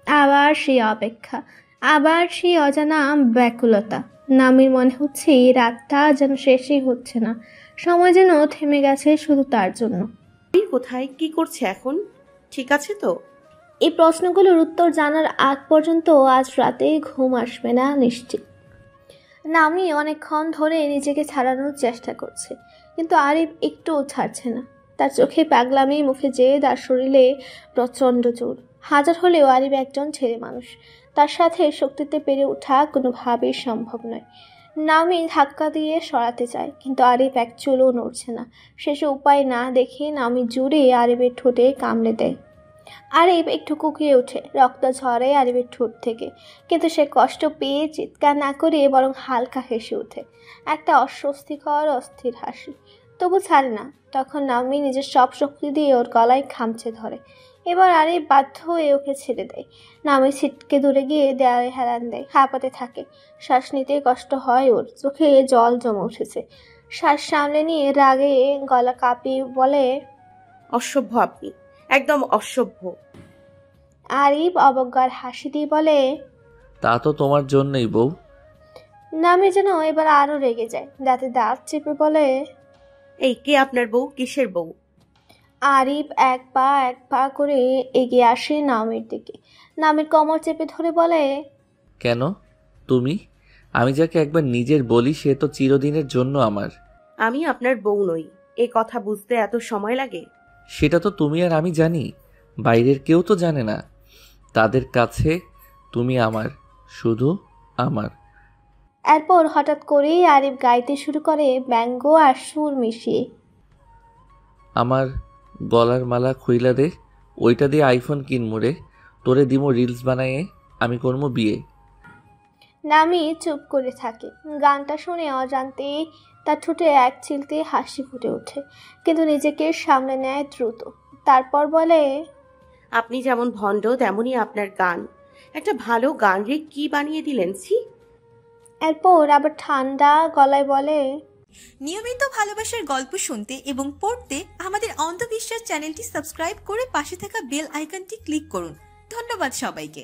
আবার সেই অপেক্ষা, আবার সেই অজানা ব্যাকুলতা। নামের মনে হচ্ছে এই রাতটা যেন শেষই হচ্ছে না, সময় যেন থেমে গেছে শুধু তার জন্য। কোথায়, কি করছে এখন, ঠিক আছে তো? এই প্রশ্নগুলোর উত্তর জানার আগ পর্যন্ত আজ রাতে ঘুম আসবে না নিশ্চিত। নামি অনেকক্ষণ ধরে নিজেকে ছাড়ানোর চেষ্টা করছে, কিন্তু আরিফ একটুও ছাড়ছে না। তার চোখে পাগলামি, মুখে জেদ, আর শরীরে প্রচণ্ড জোর। হাজার হলেও আরিফ একজন ছেলে মানুষ, তার সাথে শক্তিতে পেরে ওঠা কোনোভাবেই সম্ভব নয়। নামি ধাক্কা দিয়ে সরাতে চায়, কিন্তু আরিফ এক চুলও নড়ছে না। শেষে উপায় না দেখে নামি জুড়ে আরিফের ঠোঁটে কামড়ে দেয়। আরিফ একটু কুকিয়ে ওঠে, রক্ত ঝরে আরিফের ঠোঁট থেকে, কিন্তু সে কষ্ট পেয়ে চিৎকার না করে বরং হালকা হেসে ওঠে, একটা অস্বস্তিকর অস্থির হাসি। তবু ছাড়ে না। তখন নাওমি নিজের সব শক্তি দিয়ে ওর গলায় খামচে ধরে। এবার আরিফ বাধ্য হয়ে ওকে ছেড়ে দেয়। নাওমি ছিটকে দূরে গিয়ে দেয়ালে হেলান দেয়, হাঁপাতে থাকে। শ্বাস নিতে কষ্ট হয় ওর, চোখে জল জমে উঠেছে। শ্বাস সামলে নিয়ে রাগে গলা কাঁপিয়ে বলে, অসভ্য আপনি, একদম অসভ্য। আরিফ অবজ্ঞার হাসি দিয়ে বলে, তা তো তোমার জন্যই বউ। নামি যেন এবার আরো রেগে যায়, দাঁতে দাঁত চেপে বলে, এই কে আপনার বউ? কিসের বউ? আরিফ এক পা করে এগিয়ে আসে নামির দিকে। নামির কোমর চেপে ধরে বলে, কেন? তুমি? আমি যাকে একবার নিজের বলি সে তো চিরদিনের জন্য আমার। আমি আপনার বউ নই, এ কথা বুঝতে এত সময় লাগে? সেটা তো তুমি আর আমি জানি, বাইরের কেউ তো জানে না। তাদের কাছে তুমি আমার, শুধু আমার। এরপর হঠাৎ করেই আরিফ গাইতে শুরু করে ব্যঙ্গ আর সুর মিশিয়ে, আমার গলার মালা খুইলা দে, ওইটা দিয়ে আইফোন কিনমু রে, তোরে দিমো রিলস বানায়ে, আমি করবো বিয়ে। নামি চুপ করে থাকে। গানটা শুনে অজান্তেই তার ঠোঁটে এক চিলতে হাসি ফুটে ওঠে, কিন্তু নিজেকে সামলে নেয় দ্রুত। তারপর বলে, আপনি যেমন ভণ্ড তেমনই আপনার গান। একটা ভালো গান রে কি বানিয়ে দিলেন ছি। এরপর আবার ঠান্ডা গলায় বলে, নিয়মিত ভালোবাসার গল্প শুনতে এবং পড়তে আমাদের অন্ধবিশ্বাস চ্যানেলটি সাবস্ক্রাইব করে পাশে থাকা বেল আইকনটি ক্লিক করুন। ধন্যবাদ সবাইকে।